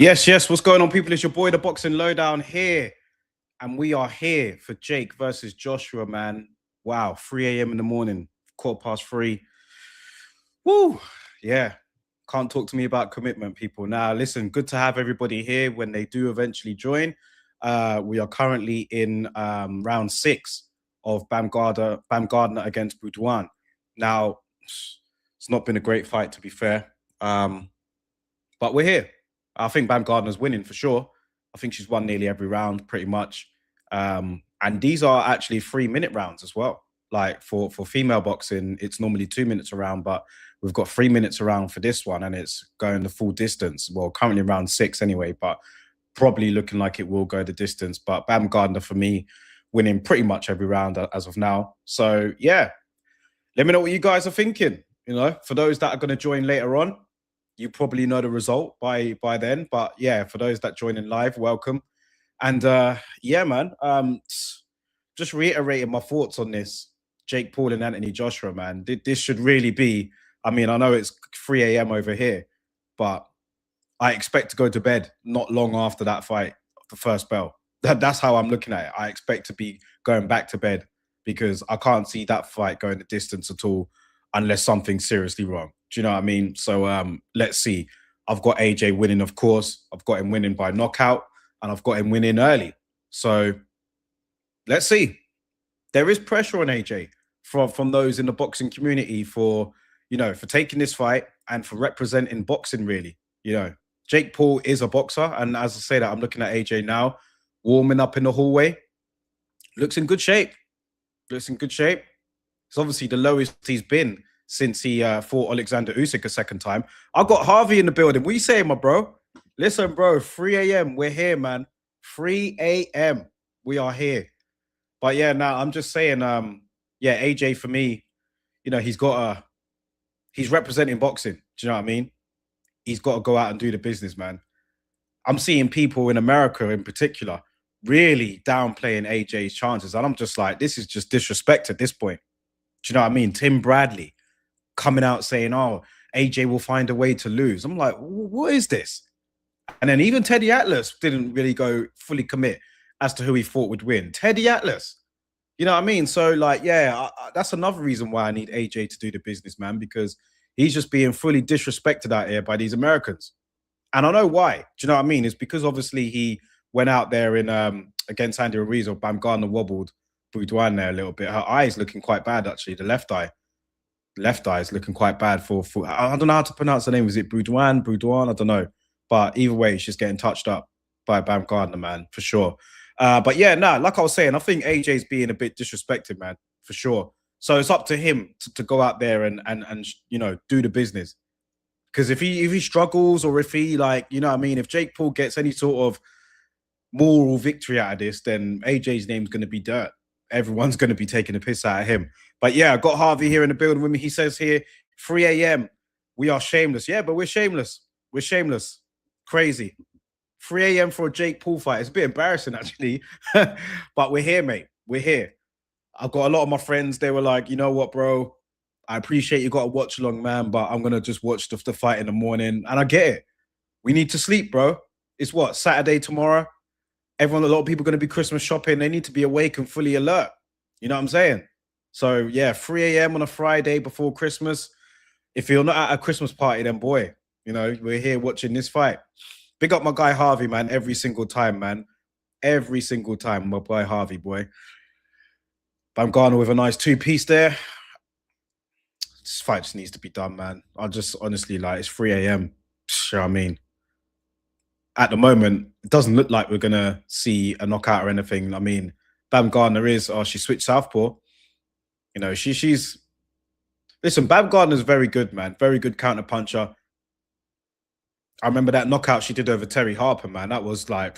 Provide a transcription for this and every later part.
Yes. What's going on, people? It's your boy, the Boxing Lowdown here. And we are here for Jake versus Joshua, man. Wow, 3 a.m. in the morning, 3:15. Woo! Yeah. Can't talk to me about commitment, people. Now, listen, good to have everybody here when they do eventually join. We are currently in round 6 of Bam Gardner against Boudouin. Now, it's not been a great fight, to be fair. But we're here. I think Bam Gardner's winning for sure. I think she's won nearly every round, pretty much. And these are actually 3-minute rounds as well. Like for female boxing, it's normally 2 minutes around, but we've got 3 minutes around for this one, and it's going the full distance. Well, currently round 6 anyway, but probably looking like it will go the distance. But Bam Gardner, for me, winning pretty much every round as of now. So yeah, let me know what you guys are thinking. You know, for those that are going to join later on, you probably know the result by then. But yeah, for those that join in live, welcome. And yeah, man, just reiterating my thoughts on this Jake Paul and Anthony Joshua, man. This should really be, I mean, I know it's 3 a.m. over here, but I expect to go to bed not long after that fight, the first bell. That's how I'm looking at it. I expect to be going back to bed because I can't see that fight going the distance at all unless something's seriously wrong. Do you know what I mean? So let's see. I've got AJ winning, of course. I've got him winning by knockout, and I've got him winning early. So let's see. There is pressure on AJ from those in the boxing community for taking this fight and for representing boxing, really. Jake Paul is a boxer, and as I say that, I'm looking at AJ now, warming up in the hallway. Looks in good shape. It's obviously the lowest he's been since he fought Alexander Usyk a second time. I've got Harvey in the building. What are you saying, my bro? Listen, bro, 3 a.m. We're here, man. 3 a.m. We are here. But yeah, now I'm just saying, yeah, AJ for me, he's representing boxing. Do you know what I mean? He's got to go out and do the business, man. I'm seeing people in America in particular really downplaying AJ's chances. And I'm just like, this is just disrespect at this point. Do you know what I mean? Tim Bradley coming out saying, oh, AJ will find a way to lose. I'm like, what is this? And then even Teddy Atlas didn't really go fully commit as to who he thought would win. Teddy Atlas. You know what I mean? So, like, yeah, that's another reason why I need AJ to do the business, man, because he's just being fully disrespected out here by these Americans. And I know why. Do you know what I mean? It's because obviously he went out there in against Andy Ruiz, or Bam Gardner wobbled Boudouin there a little bit. Her eye is looking quite bad, actually. The left eye is looking quite bad for I don't know how to pronounce the name. Is it Boudouin? I don't know. But either way, she's getting touched up by Bam Gardner, man, for sure. But yeah, like I was saying, I think AJ's being a bit disrespected, man, for sure. So it's up to him to go out there and do the business. Because if he struggles, or if he, like, you know what I mean, if Jake Paul gets any sort of moral victory out of this, then AJ's name's going to be dirt. Everyone's going to be taking a piss out of him. But yeah, I got Harvey here in the building with me. He says here, 3 a.m. We are shameless. Yeah, but we're shameless. Crazy. 3 a.m. for a Jake Paul fight. It's a bit embarrassing, actually. But we're here, mate. We're here. I've got a lot of my friends. They were like, you know what, bro? I appreciate you got to watch along, man, but I'm going to just watch the fight in the morning. And I get it. We need to sleep, bro. It's what? Saturday tomorrow? A lot of people are going to be Christmas shopping. They need to be awake and fully alert. You know what I'm saying? So, yeah, 3 a.m. on a Friday before Christmas. If you're not at a Christmas party, then boy, we're here watching this fight. Big up my guy Harvey, man, every single time, man. Every single time, my boy Harvey, boy. Bam Gardner with a nice 2-piece there. This fight just needs to be done, man. I just honestly, like, it's 3 a.m. You know what I mean? At the moment, it doesn't look like we're going to see a knockout or anything. I mean, Bam Gardner she switched southpaw. She's... Listen, Bam Gardner's very good, man. Very good counter puncher. I remember that knockout she did over Terry Harper, man. That was like...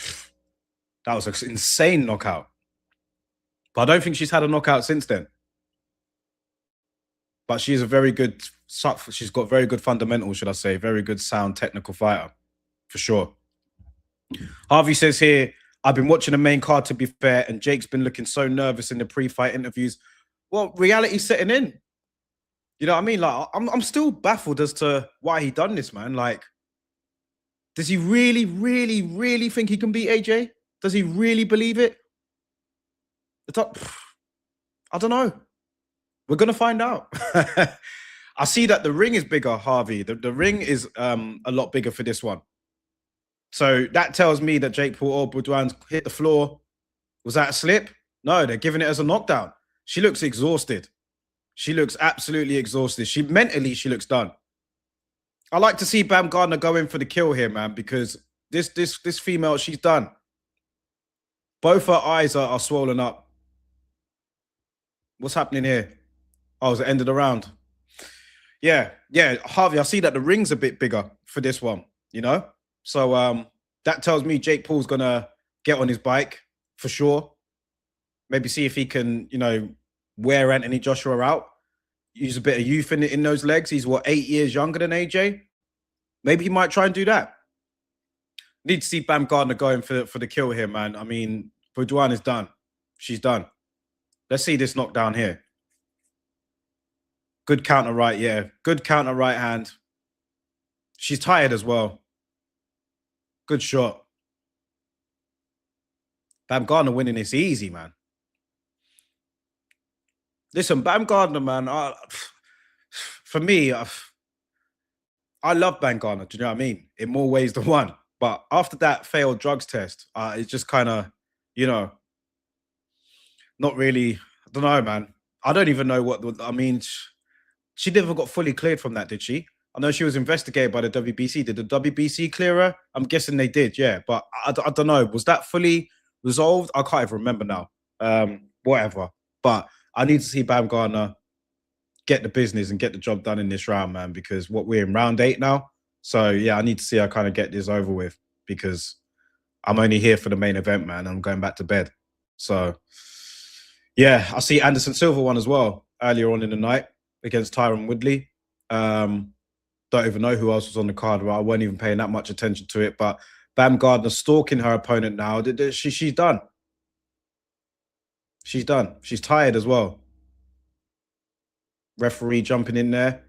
That was an insane knockout. But I don't think she's had a knockout since then. But she's a very good... She's got very good fundamentals, should I say. Very good, sound, technical fighter. For sure. Harvey says here, I've been watching the main card, to be fair, and Jake's been looking so nervous in the pre-fight interviews. Well, reality's setting in. You know what I mean? Like, I'm still baffled as to why he done this, man. Like, Does he really, really, really think he can beat AJ? Does he really believe it? I don't know. We're gonna find out. I see that the ring is bigger, Harvey. The ring is a lot bigger for this one. So that tells me that Jake Paul or Boudouin's hit the floor. Was that a slip? No, they're giving it as a knockdown. She looks exhausted. She looks absolutely exhausted. She looks done. I like to see Bam Gardner go in for the kill here, man, because this female, she's done. Both her eyes are swollen up. What's happening here? Oh, it's the end of the round. Yeah, Harvey, I see that the ring's a bit bigger for this one, you know? So that tells me Jake Paul's gonna get on his bike for sure. Maybe see if he can, wear Anthony Joshua out. Use a bit of youth in those legs. He's 8 years younger than AJ. Maybe he might try and do that. Need to see Bam Gardner going for the kill here, man. I mean, Boudouin is done. She's done. Let's see this knockdown here. Good counter right, yeah. Good counter right hand. She's tired as well. Good shot. Bam Gardner winning this easy, man. Listen, Bam Gardner, man, for me, I love Bam Gardner, do you know what I mean? In more ways than one. But after that failed drugs test, it's just kind of, not really, I don't know, man. I don't even know I mean, she never got fully cleared from that, did she? I know she was investigated by the WBC. Did the WBC clear her? I'm guessing they did, yeah. But I don't know. Was that fully resolved? I can't even remember now. Whatever. But I need to see Bam Gardner get the business and get the job done in this round, man, because we're in round 8 now. So, yeah, I need to see her kind of get this over with because I'm only here for the main event, man. I'm going back to bed. So, yeah, I see Anderson Silva won as well earlier on in the night against Tyron Woodley. Don't even know who else was on the card. I wasn't even paying that much attention to it. But Bam Gardner stalking her opponent now. She's done. She's done. She's tired as well. Referee jumping in there.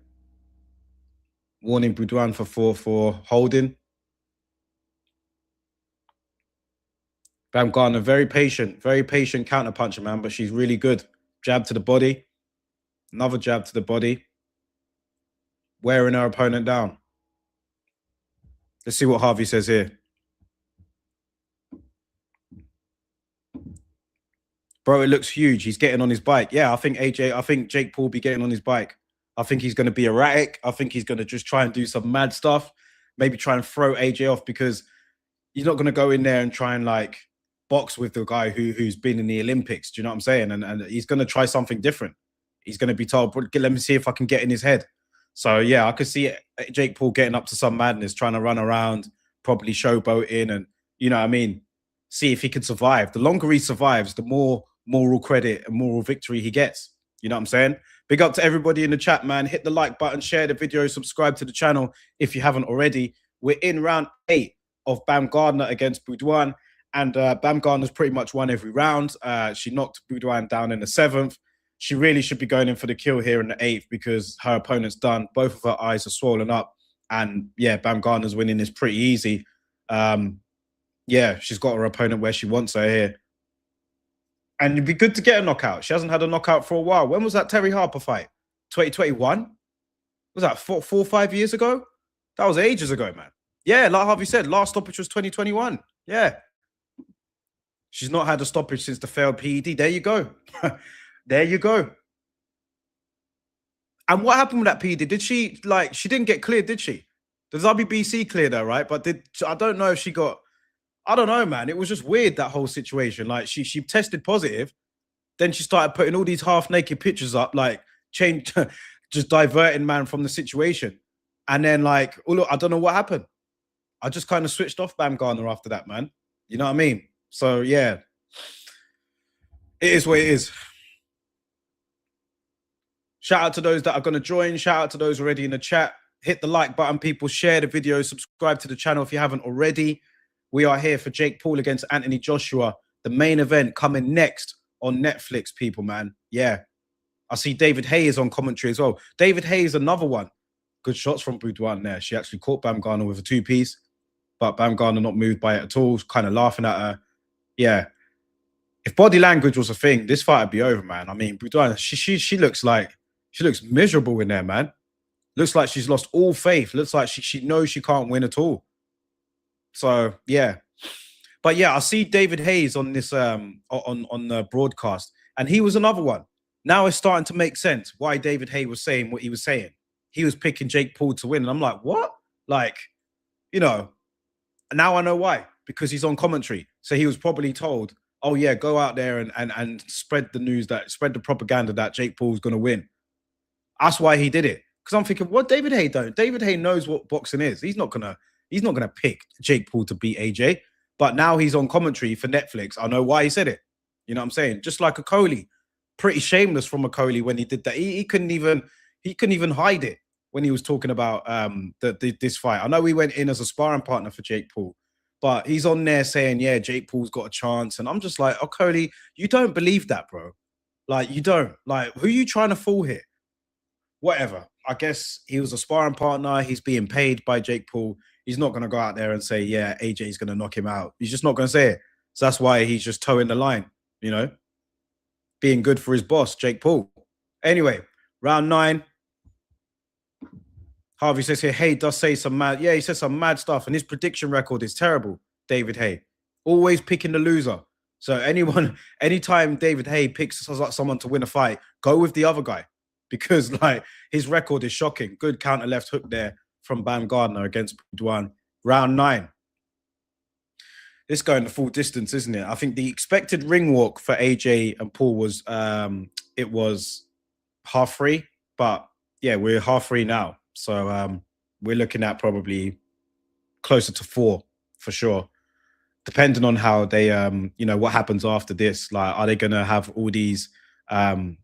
Warning Boudouin for holding. Bam Gardner, very patient counter puncher, man, but she's really good. Jab to the body. Another jab to the body. Wearing her opponent down. Let's see what Harvey says here. Bro, it looks huge. He's getting on his bike. Yeah, I think Jake Paul will be getting on his bike. I think he's going to be erratic. I think he's going to just try and do some mad stuff. Maybe try and throw AJ off because he's not going to go in there and try and box with the guy who's been in the Olympics. Do you know what I'm saying? And he's going to try something different. He's going to be told, let me see if I can get in his head. So, yeah, I could see Jake Paul getting up to some madness, trying to run around, probably showboating and, you know what I mean, see if he can survive. The longer he survives, the more moral credit and moral victory he gets. You know what I'm saying? Big up to everybody in the chat, man. Hit the like button, share the video, subscribe to the channel if you haven't already. We're in round 8 of Bam Gardner against Boudouin. And Bam Gardner's pretty much won every round. She knocked Boudouin down in the 7th. She really should be going in for the kill here in the 8th because her opponent's done. Both of her eyes are swollen up. And, yeah, Bam Gardner's winning this pretty easy. Yeah, she's got her opponent where she wants her here. And it'd be good to get a knockout. She hasn't had a knockout for a while. When was that Terry Harper fight? 2021? Was that 4 or 5 years ago? That was ages ago, man. Yeah, like Harvey said, last stoppage was 2021. Yeah. She's not had a stoppage since the failed PED. There you go. There you go. And what happened with that PED? Did she, she didn't get cleared, did she? The WBC cleared her, right? But I don't know if she got, I don't know, man. It was just weird, that whole situation. She tested positive. Then she started putting all these half-naked pictures up, just diverting man from the situation. And then, oh, look, I don't know what happened. I just kind of switched off Bam Gardner after that, man. You know what I mean? So, yeah. It is what it is. Shout out to those that are going to join. Shout out to those already in the chat. Hit the like button, people. Share the video. Subscribe to the channel if you haven't already. We are here for Jake Paul against Anthony Joshua. The main event coming next on Netflix, people, man. Yeah. I see David Hayes on commentary as well. David Hayes, another one. Good shots from Boudouin there. She actually caught Bam Gardner with a 2-piece. but Bam Gardner not moved by it at all, kind of laughing at her. Yeah. If body language was a thing, this fight would be over, man. I mean, Budokan, she looks like she looks miserable in there, man. Looks like she's lost all faith. Looks like she knows she can't win at all. So yeah. But yeah, I see David Hayes on this on the broadcast, and he was another one. Now it's starting to make sense why David Hayes was saying what he was saying. He was picking Jake Paul to win, and I'm like, what? Like, you know, now I know why, because he's on commentary. So he was probably told, oh yeah, go out there and spread the news, that spread the propaganda that Jake Paul's gonna win. That's why he did it. Because I'm thinking, what David Hay don't? David Hay knows what boxing is. He's not gonna pick Jake Paul to beat AJ. But now he's on commentary for Netflix. I know why he said it. You know what I'm saying? Just like a Coley. Pretty shameless from a Coley when he did that. He couldn't even hide it when he was talking about this fight. I know he went in as a sparring partner for Jake Paul, but he's on there saying, yeah, Jake Paul's got a chance. And I'm just like, oh, Coley, you don't believe that, bro. Like, you don't. Like, who are you trying to fool here? Whatever. I guess he was a sparring partner. He's being paid by Jake Paul. He's not going to go out there and say, yeah, AJ's going to knock him out. He's just not going to say it. So that's why he's just towing the line, you know, being good for his boss, Jake Paul. Anyway, round 9. Harvey says here, Hay does say some mad, yeah, he says some mad stuff, and his prediction record is terrible, David Hay. Always picking the loser. So anytime David Hay picks someone to win a fight, go with the other guy, because like his record is shocking. Good counter left hook there from Bam Gardner against Budokan. Round 9. This going the full distance, isn't it? I think the expected ring walk for AJ and Paul was it was 3:30, but yeah, we're 3:30 now. So we're looking at probably closer to 4 for sure. Depending on how they you know, what happens after this. Like, are they gonna have all these I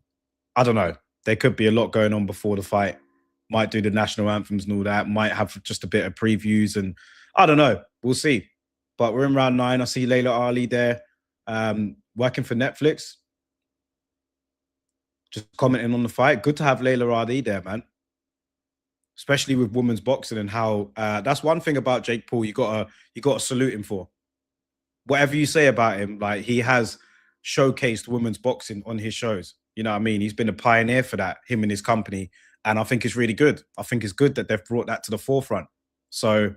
don't know. There could be a lot going on before the fight. Might do the national anthems and all that. Might have just a bit of previews, and I don't know. We'll see. But we're in round 9. I see Layla Ali there, working for Netflix. Just commenting on the fight. Good to have Layla Ali there, man. Especially with women's boxing and how that's one thing about Jake Paul you gotta salute him for. Whatever you say about him, like, he has showcased women's boxing on his shows. You know what I mean? He's been a pioneer for that, him and his company. And I think it's really good. I think it's good that they've brought that to the forefront. So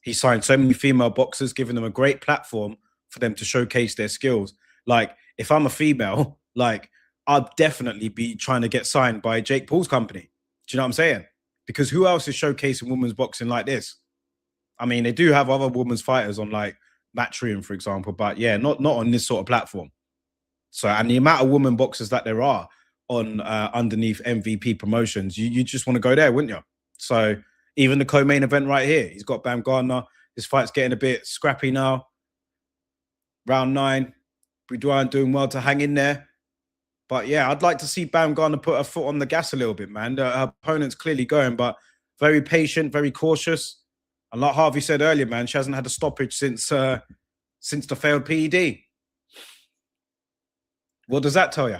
he signed so many female boxers, giving them a great platform for them to showcase their skills. Like, if I'm a female, like, I'd definitely be trying to get signed by Jake Paul's company. Do you know what I'm saying? Because who else is showcasing women's boxing like this? I mean, they do have other women's fighters on, like, Matchroom, for example, but yeah, not on this sort of platform. So, and the amount of women boxers that there are on underneath MVP promotions, you just want to go there, wouldn't you? So even the co-main event right here, he's got Bam Gardner. This fight's getting a bit scrappy now. Round 9, Budokan doing well to hang in there. But yeah, I'd like to see Bam Gardner put her foot on the gas a little bit, man. Her opponent's clearly going, but very patient, very cautious. And like Harvey said earlier, man, she hasn't had a stoppage since the failed PED. What does that tell you?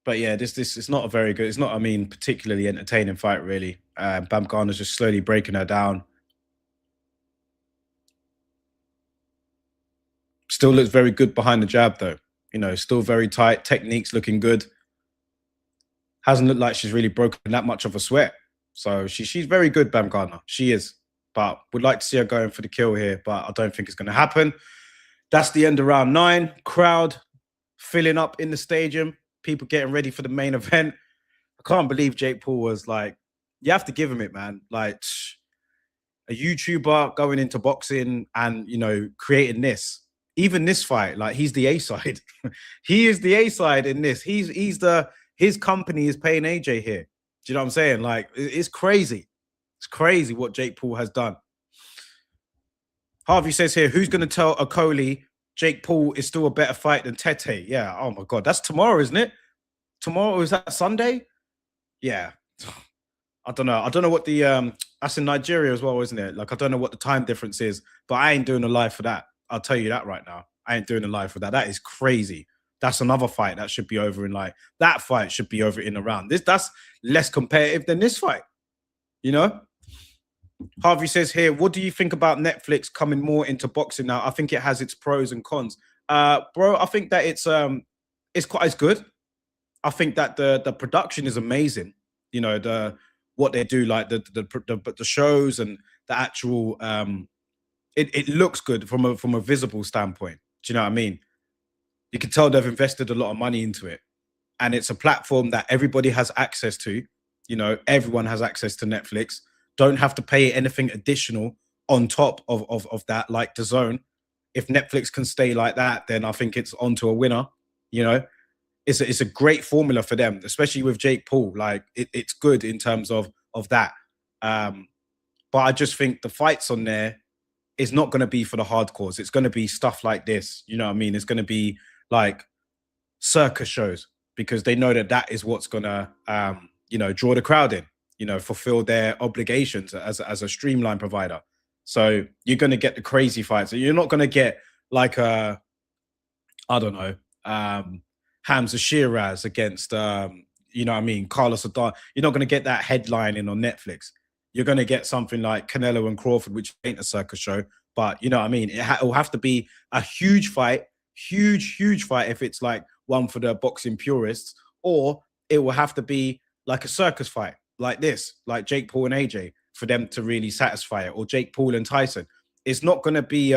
But yeah, this is not a very good. It's not, I mean, particularly entertaining fight, really. Bam Gardner's just slowly breaking her down. Still looks very good behind the jab, though. You know, still very tight. Technique's looking good. Hasn't looked like she's really broken that much of a sweat. So she's very good, Bam Gardner. She is. But would like to see her going for the kill here, but I don't think it's going to happen. That's the end of round 9. Crowd filling up in the stadium. People getting ready for the main event. I can't believe Jake Paul was like, you have to give him it, man. Like, a YouTuber going into boxing and, you know, creating this. Even this fight, like, he's the A side. He is the A side in this. His company is paying AJ here. Do you know what I'm saying? Like, it's crazy. It's crazy what Jake Paul has done. Harvey says here, who's going to tell Okoli Jake Paul is still a better fight than Tete? Yeah. Oh my God. That's tomorrow, isn't it? Tomorrow, is that Sunday? Yeah. I don't know. I don't know what the that's in Nigeria as well, isn't it? Like, I don't know what the time difference is, but I ain't doing a live for that. I'll tell you that right now. I ain't doing a live for that. That is crazy. That's another fight that should be over in, like, that fight should be over in a round. That's less competitive than this fight. You know? Harvey says here, what do you think about Netflix coming more into boxing now? I think it has its pros and cons. Bro, I think that it's good. I think that the production is amazing. You know, the what they do, like the shows and the actual it looks good from a visible standpoint. Do you know what I mean? You can tell they've invested a lot of money into it. And it's a platform that everybody has access to. You know, everyone has access to Netflix. Don't have to pay anything additional on top of that, like the zone. If Netflix can stay like that, then I think it's on to a winner. You know, it's a great formula for them, especially with Jake Paul. Like it's good in terms of that. Um, but I just think the fights on there is not going to be for the hardcores. It's going to be stuff like this. You know what I mean? It's going to be like circus shows because they know that that is what's going to, you know, draw the crowd in, you know, fulfill their obligations as a streamline provider. So you're going to get the crazy fights. You're not going to get like a, I don't know, Hamza Shiraz against, you know what I mean, Carlos Adar. You're not going to get that headlining on Netflix. You're going to get something like Canelo and Crawford, which ain't a circus show, but you know what I mean. It will have to be a huge fight, huge fight if it's like one for the boxing purists, or it will have to be like a circus fight, like this, like Jake Paul and AJ, for them to really satisfy it, or Jake Paul and Tyson. It's not going to be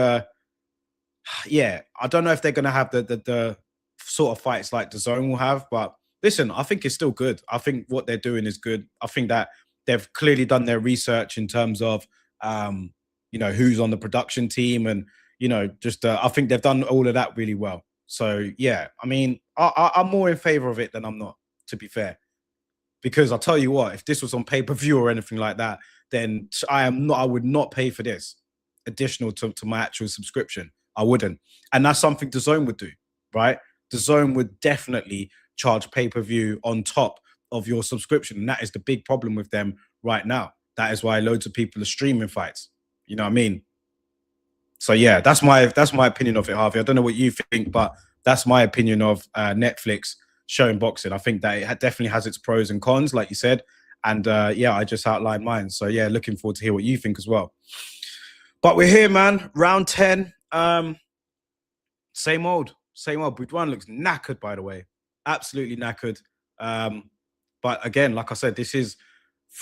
yeah, I don't know if they're going to have the sort of fights like the zone will have, but listen, I think it's still good. I think what they're doing is good. I think that they've clearly done their research in terms of you know, who's on the production team, and you know, just I think they've done all of that really well. So yeah, I mean, I'm more in favor of it than I'm not, to be fair. Because I'll tell you what, if this was on pay-per-view or anything like that, then I would not pay for this additional to my actual subscription. I wouldn't. And that's something the zone would do, right? The zone would definitely charge pay-per-view on top of your subscription. And that is the big problem with them right now. That is why loads of people are streaming fights. You know what I mean? So yeah, that's my opinion of it, Harvey. I don't know what you think, but that's my opinion of Netflix showing boxing. I think that it definitely has its pros and cons, like you said. And yeah, I just outlined mine. So yeah, looking forward to hear what you think as well. But we're here, man. Round 10. Same old. Boudouin looks knackered, by the way. Absolutely knackered. But again, like I said, this is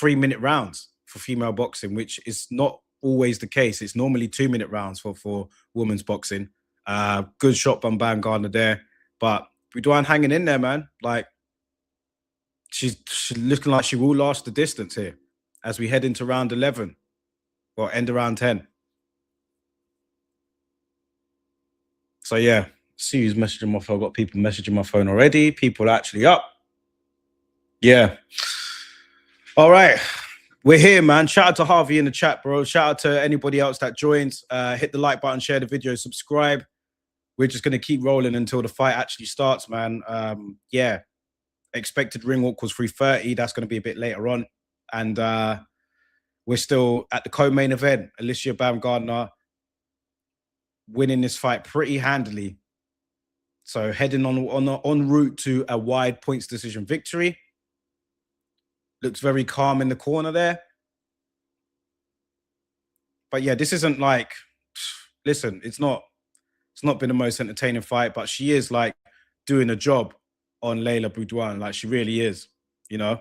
3-minute rounds for female boxing, which is not always the case. It's normally 2-minute rounds for women's boxing. Good shot from Baumgardner there. But Boudouin hanging in there, man. Like, she's looking like she will last the distance here as we head into round 11. Well, end of round 10. So yeah, see who's messaging my phone. I've got people messaging my phone already. People are actually up. Yeah. All right. We're here, man. Shout out to Harvey in the chat, bro. Shout out to anybody else that joins. Hit the like button, share the video, subscribe. We're just going to keep rolling until the fight actually starts, man. Yeah. Expected ring walk was 3:30. That's going to be a bit later on. And we're still at the co-main event. Alicia Baumgardner winning this fight pretty handily. So heading en route to a wide points decision victory. Looks very calm in the corner there. But yeah, this isn't like, listen, it's not been the most entertaining fight, but she is like doing a job on Layla Boudouin. Like she really is, you know.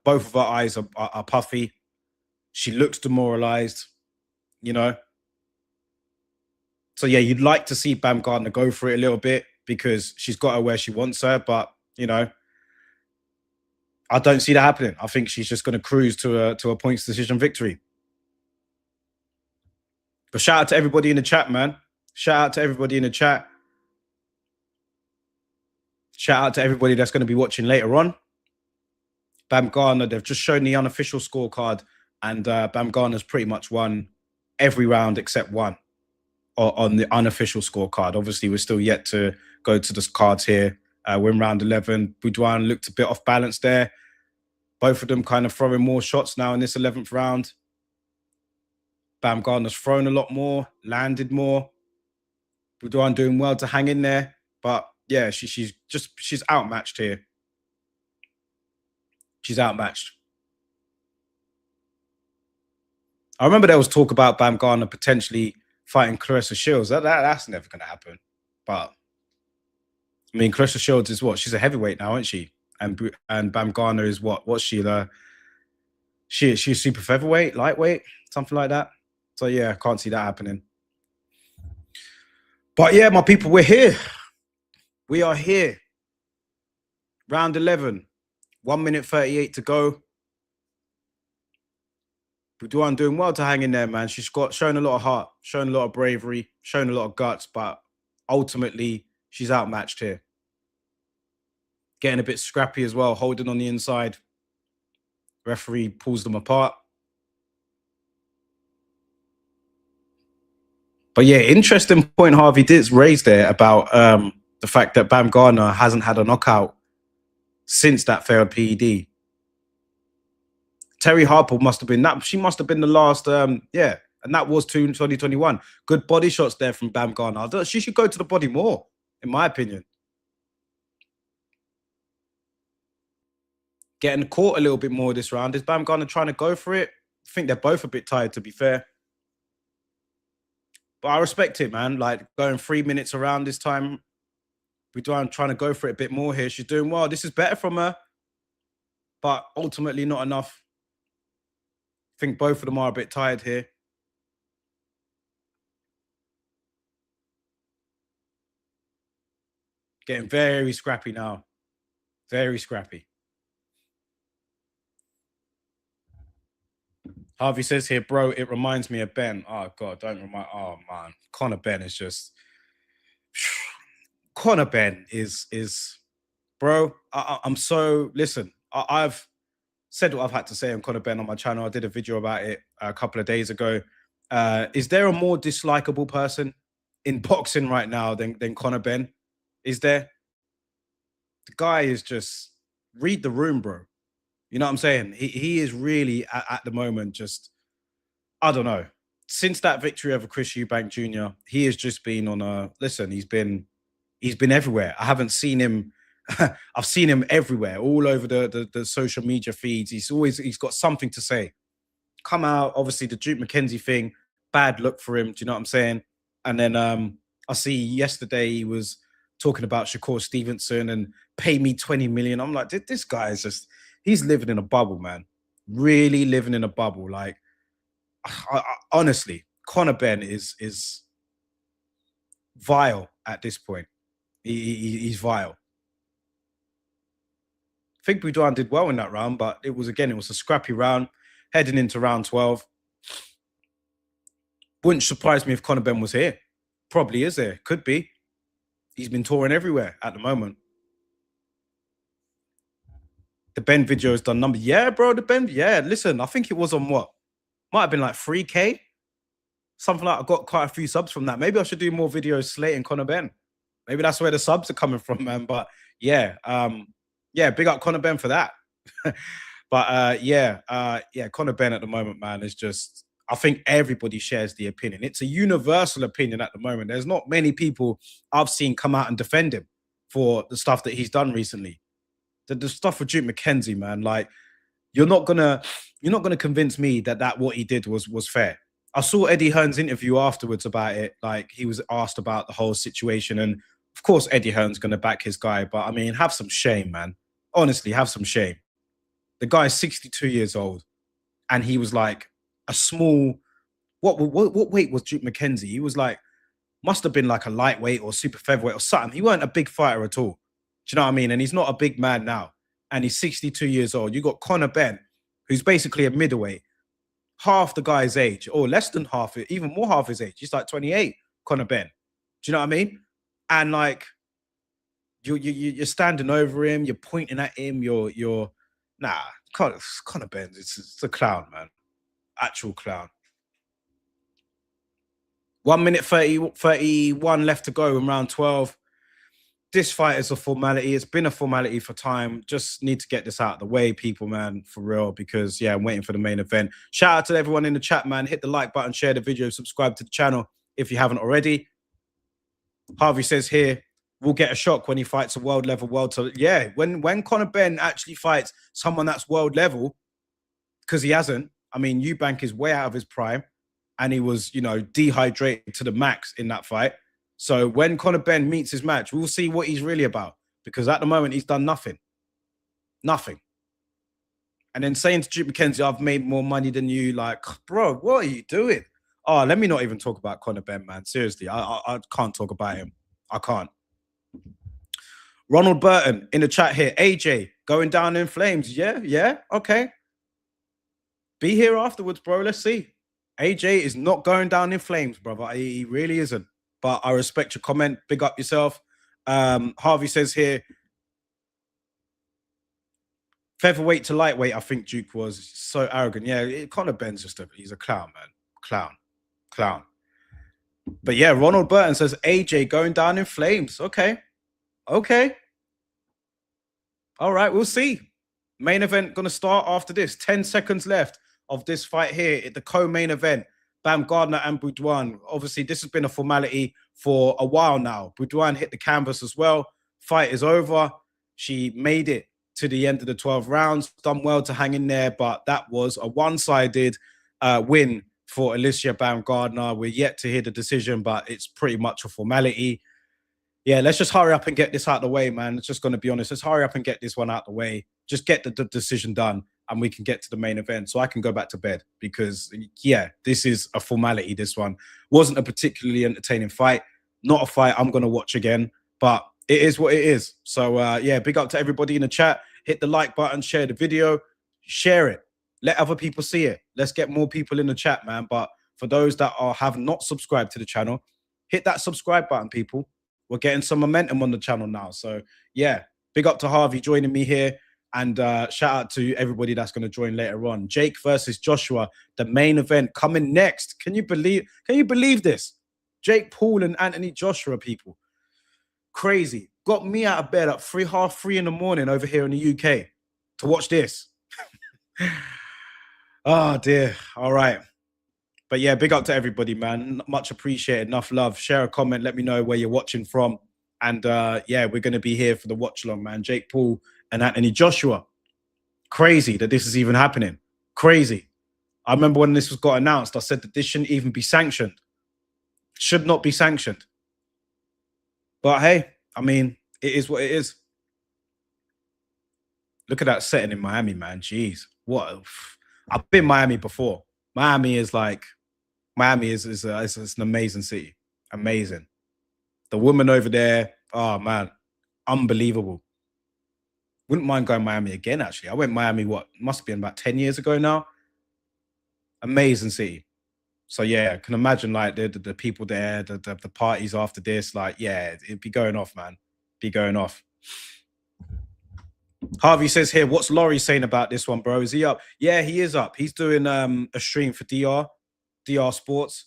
Both of her eyes are puffy. She looks demoralized, you know. So yeah, you'd like to see Baumgardner go for it a little bit because she's got her where she wants her, but you know, I don't see that happening. I think she's just going to cruise to a points decision victory. But shout out to everybody in the chat, man. Shout out to everybody in the chat. Shout out to everybody that's going to be watching later on. Baumgardner, they've just shown the unofficial scorecard, and Baumgardner's pretty much won every round except one on the unofficial scorecard. Obviously, we're still yet to go to the cards here. We're in round 11. Boudouin looked a bit off balance there. Both of them kind of throwing more shots now in this 11th round. Baumgardner's thrown a lot more, landed more. Boudouin doing well to hang in there. But yeah, she's outmatched here. She's outmatched. I remember there was talk about Bam Garner potentially fighting Clarissa Shields. That's never going to happen. But I mean, Clarissa Shields is what? She's a heavyweight now, isn't she? And Bam Garner is what? What's she? She's super featherweight, lightweight, something like that. So yeah, I can't see that happening. But yeah, my people, we're here. We are here. Round 11, 1 minute 38 to go. Buduan doing well to hang in there, man. She's shown a lot of heart, shown a lot of bravery, shown a lot of guts, but ultimately she's outmatched here. Getting a bit scrappy as well, holding on the inside. Referee pulls them apart. But yeah, interesting point Harvey did raise there about the fact that Bam Garner hasn't had a knockout since that failed PED. Terry Harper must have been that. She must have been the last, yeah. And that was 2021. Good body shots there from Bam Garner. She should go to the body more, in my opinion. Getting caught a little bit more this round. Is Bam Garner trying to go for it? I think they're both a bit tired, to be fair. But I respect it, man. Like going 3 minutes around this time. We're trying to go for it a bit more here. She's doing well. This is better from her, but ultimately not enough. I think both of them are a bit tired here. Getting very scrappy now. Very scrappy. Harvey says here, bro, it reminds me of Ben. Oh, God, don't remind. Oh, man. Conor Ben is just... Conor Ben is bro, I'm so... Listen, I've said what I've had to say on Conor Ben on my channel. I did a video about it a couple of days ago. Is there a more dislikable person in boxing right now than Conor Ben? Is there? The guy is just... Read the room, bro. You know what I'm saying? He is really, at the moment, just... I don't know. Since that victory over Chris Eubank Jr., he has just been on a... Listen, he's been everywhere. I haven't seen him... I've seen him everywhere, all over the social media feeds. He's got something to say. Come out, obviously, the Duke McKenzie thing, bad look for him. Do you know what I'm saying? And then I see yesterday he was talking about Shakur Stevenson and pay me 20 million. I'm like, this guy is just... He's living in a bubble, man. Really living in a bubble. Like, honestly, Conor Ben is vile at this point. He's vile. I think Buduan did well in that round, but it was a scrappy round heading into round 12. Wouldn't surprise me if Conor Ben was here. Probably is there. Could be. He's been touring everywhere at the moment. The Ben video has done number. Yeah, bro, the Ben. Yeah, listen, I think it was on what? Might have been like 3K. Something like I got quite a few subs from that. Maybe I should do more videos slating Conor Ben. Maybe that's where the subs are coming from, man. But yeah, yeah, big up Conor Ben for that. But yeah, Conor Ben at the moment, man, is just... I think everybody shares the opinion. It's a universal opinion at the moment. There's not many people I've seen come out and defend him for the stuff that he's done recently. The stuff with Duke McKenzie, man, like you're not gonna convince me that what he did was fair. I saw Eddie Hearn's interview afterwards about it. Like he was asked about the whole situation, and of course Eddie Hearn's gonna back his guy. But I mean, have some shame, man. Honestly, have some shame. The guy's 62 years old, and he was like a small... What weight was Duke McKenzie? He was like, must have been like a lightweight or super featherweight or something. He weren't a big fighter at all. Do you know what I mean? And he's not a big man now. And he's 62 years old. You got Conor Ben, who's basically a middleweight, half the guy's age, or less than half it, even more half his age. He's like 28, Conor Ben. Do you know what I mean? And like, you're standing over him, you're pointing at him, nah, Conor Ben, it's a clown, man. Actual clown. 1 minute 31 left to go in round 12. This fight is a formality. It's been a formality for time. Just need to get this out of the way, people, man, for real, because, yeah, I'm waiting for the main event. Shout out to everyone in the chat, man. Hit the like button, share the video, subscribe to the channel if you haven't already. Harvey says here, we'll get a shock when he fights a world level yeah, when Conor Ben actually fights someone that's world level, because he hasn't, I mean, Eubank is way out of his prime, and he was, dehydrated to the max in that fight. So when Conor Benn meets his match, we'll see what he's really about. Because at the moment, he's done nothing. Nothing. And then saying to Duke McKenzie, I've made more money than you, like, bro, what are you doing? Oh, let me not even talk about Conor Benn, man. Seriously, I can't talk about him. I can't. Ronald Burton in the chat here. AJ, going down in flames. Yeah, okay. Be here afterwards, bro. Let's see. AJ is not going down in flames, brother. He really isn't. But I respect your comment. Big up yourself. Harvey says here, featherweight to lightweight, I think Duke was so arrogant. Yeah, Conor Benn's he's a clown, man. Clown. But yeah, Ronald Burton says AJ going down in flames. Okay. All right, we'll see. Main event going to start after this. 10 seconds left of this fight here at the co-main event. Bam Gardner and Boudouin. Obviously, this has been a formality for a while now. Boudouin hit the canvas as well. Fight is over. She made it to the end of the 12 rounds. Done well to hang in there, but that was a one-sided win for Alicia Bam Gardner. We're yet to hear the decision, but it's pretty much a formality. Yeah, let's just hurry up and get this out of the way, man. It's just going to be honest. Let's hurry up and get this one out of the way. Just get the decision done, and we can get to the main event so I can go back to bed because, yeah, this is a formality, this one. Wasn't a particularly entertaining fight. Not a fight I'm going to watch again, but it is what it is. So, yeah, big up to everybody in the chat. Hit the like button, share the video, share it. Let other people see it. Let's get more people in the chat, man. But for those that have not subscribed to the channel, hit that subscribe button, people. We're getting some momentum on the channel now. So, yeah, big up to Harvey joining me here. And shout out to everybody that's going to join later on. Jake versus Joshua, the main event coming next. Can you believe this? Jake Paul and Anthony Joshua, people. Crazy. Got me out of bed at 3:30 in the morning over here in the UK to watch this. Oh, dear. All right. But yeah, big up to everybody, man. Much appreciated. Enough love. Share a comment. Let me know where you're watching from. And yeah, we're going to be here for the watch along, man. Jake Paul and Anthony Joshua. Crazy that this is even happening. Crazy. I remember when this got announced, I said that this shouldn't even be sanctioned. Should not be sanctioned. But hey, I mean, it is what it is. Look at that setting in Miami, man. Jeez. What? I've been Miami before. Miami is an amazing city. Amazing. The woman over there, oh man, unbelievable. Wouldn't mind going Miami again, actually. I went Miami, must have been about 10 years ago now. Amazing city. So yeah, I can imagine like the people there, the parties after this, like, yeah, it'd be going off, man. Be going off. Harvey says here, what's Laurie saying about this one, bro? Is he up? Yeah, he is up. He's doing a stream for DR Sports.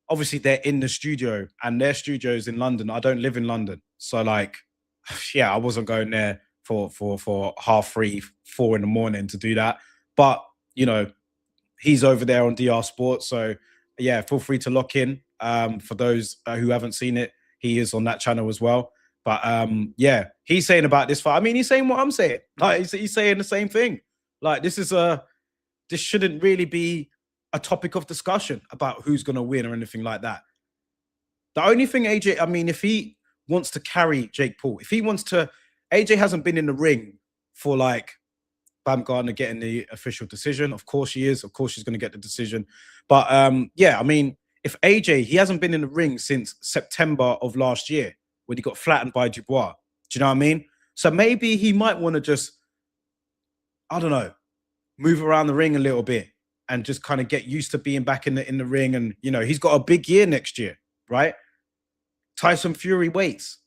Obviously, they're in the studio, and their studio is in London. I don't live in London. So, like, yeah, I wasn't going there for 3:30, 4 in the morning to do that. But, you know, he's over there on DR Sports. So, yeah, feel free to lock in. For those who haven't seen it, he is on that channel as well. But yeah, he's saying about this fight. I mean, he's saying what I'm saying. Like he's saying the same thing. Like this shouldn't really be a topic of discussion about who's going to win or anything like that. The only thing AJ, I mean, if he wants to carry Jake Paul, AJ hasn't been in the ring for like Bam Gardner getting the official decision. Of course she is. Of course she's going to get the decision. But yeah, I mean, if he hasn't been in the ring since September of last year, when he got flattened by Dubois. Do you know what I mean? So maybe he might want to just, I don't know, move around the ring a little bit and just kind of get used to being back in the ring. And, you know, he's got a big year next year, right? Tyson Fury waits.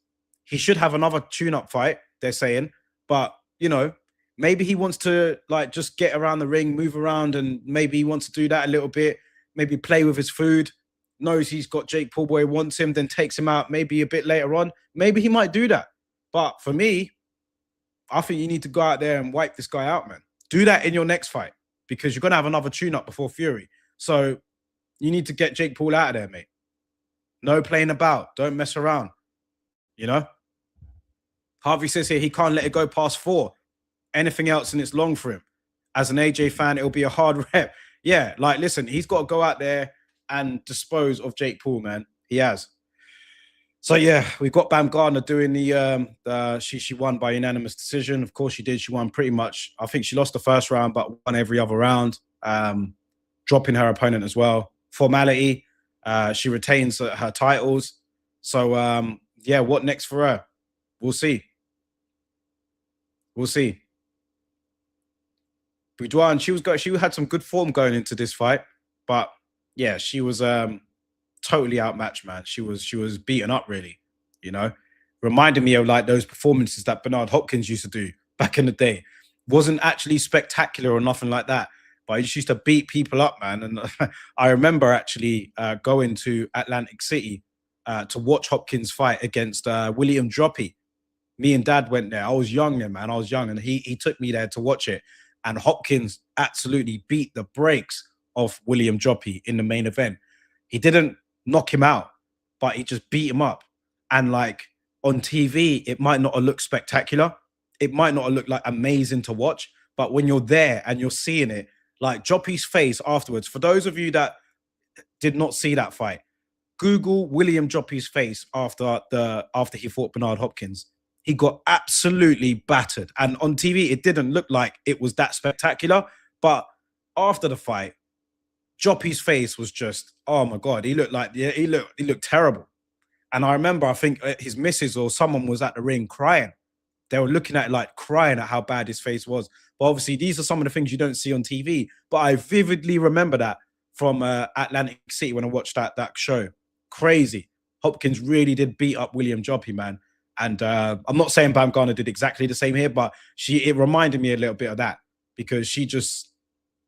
He should have another tune-up fight, they're saying. But, you know, maybe he wants to, like, just get around the ring, move around, and maybe he wants to do that a little bit, maybe play with his food. Knows he's got Jake Paul where he wants him, then takes him out maybe a bit later on. Maybe he might do that. But for me, I think you need to go out there and wipe this guy out, man. Do that in your next fight because you're going to have another tune-up before Fury. So you need to get Jake Paul out of there, mate. No playing about. Don't mess around. You know? Harvey says here he can't let it go past 4. Anything else and it's long for him. As an AJ fan, it'll be a hard rep. Yeah, like listen, he's got to go out there and dispose of Jake Paul, man. He has. So yeah, we've got Bam Gardner doing she won by unanimous decision. Of course she did. She won pretty much. I think she lost the first round, but won every other round, dropping her opponent as well. Formality. She retains her titles. So yeah, what next for her? We'll see. We'll see. Buduan, she had some good form going into this fight, but yeah, she was totally outmatched, man. She was beaten up, really. You know, reminded me of like those performances that Bernard Hopkins used to do back in the day. Wasn't actually spectacular or nothing like that, but he just used to beat people up, man. And I remember actually going to Atlantic City to watch Hopkins fight against William Droppy. Me and Dad went there. I was young then, man. I was young, and he took me there to watch it. And Hopkins absolutely beat the brakes off William Droppy in the main event. He didn't knock him out, but he just beat him up. And like on TV, it might not have looked spectacular. It might not have looked like amazing to watch, but when you're there and you're seeing it, like Droppy's face afterwards, for those of you that did not see that fight, Google William Droppy's face after he fought Bernard Hopkins. He got absolutely battered. And on TV, it didn't look like it was that spectacular. But after the fight, Droppy's face was just, oh my God, he looked terrible. And I remember, I think his missus or someone was at the ring crying. They were looking at it like crying at how bad his face was. But obviously, these are some of the things you don't see on TV. But I vividly remember that from Atlantic City when I watched that show. Crazy. Hopkins really did beat up William Droppy, man. And I'm not saying Bam Gardner did exactly the same here, but it reminded me a little bit of that because she just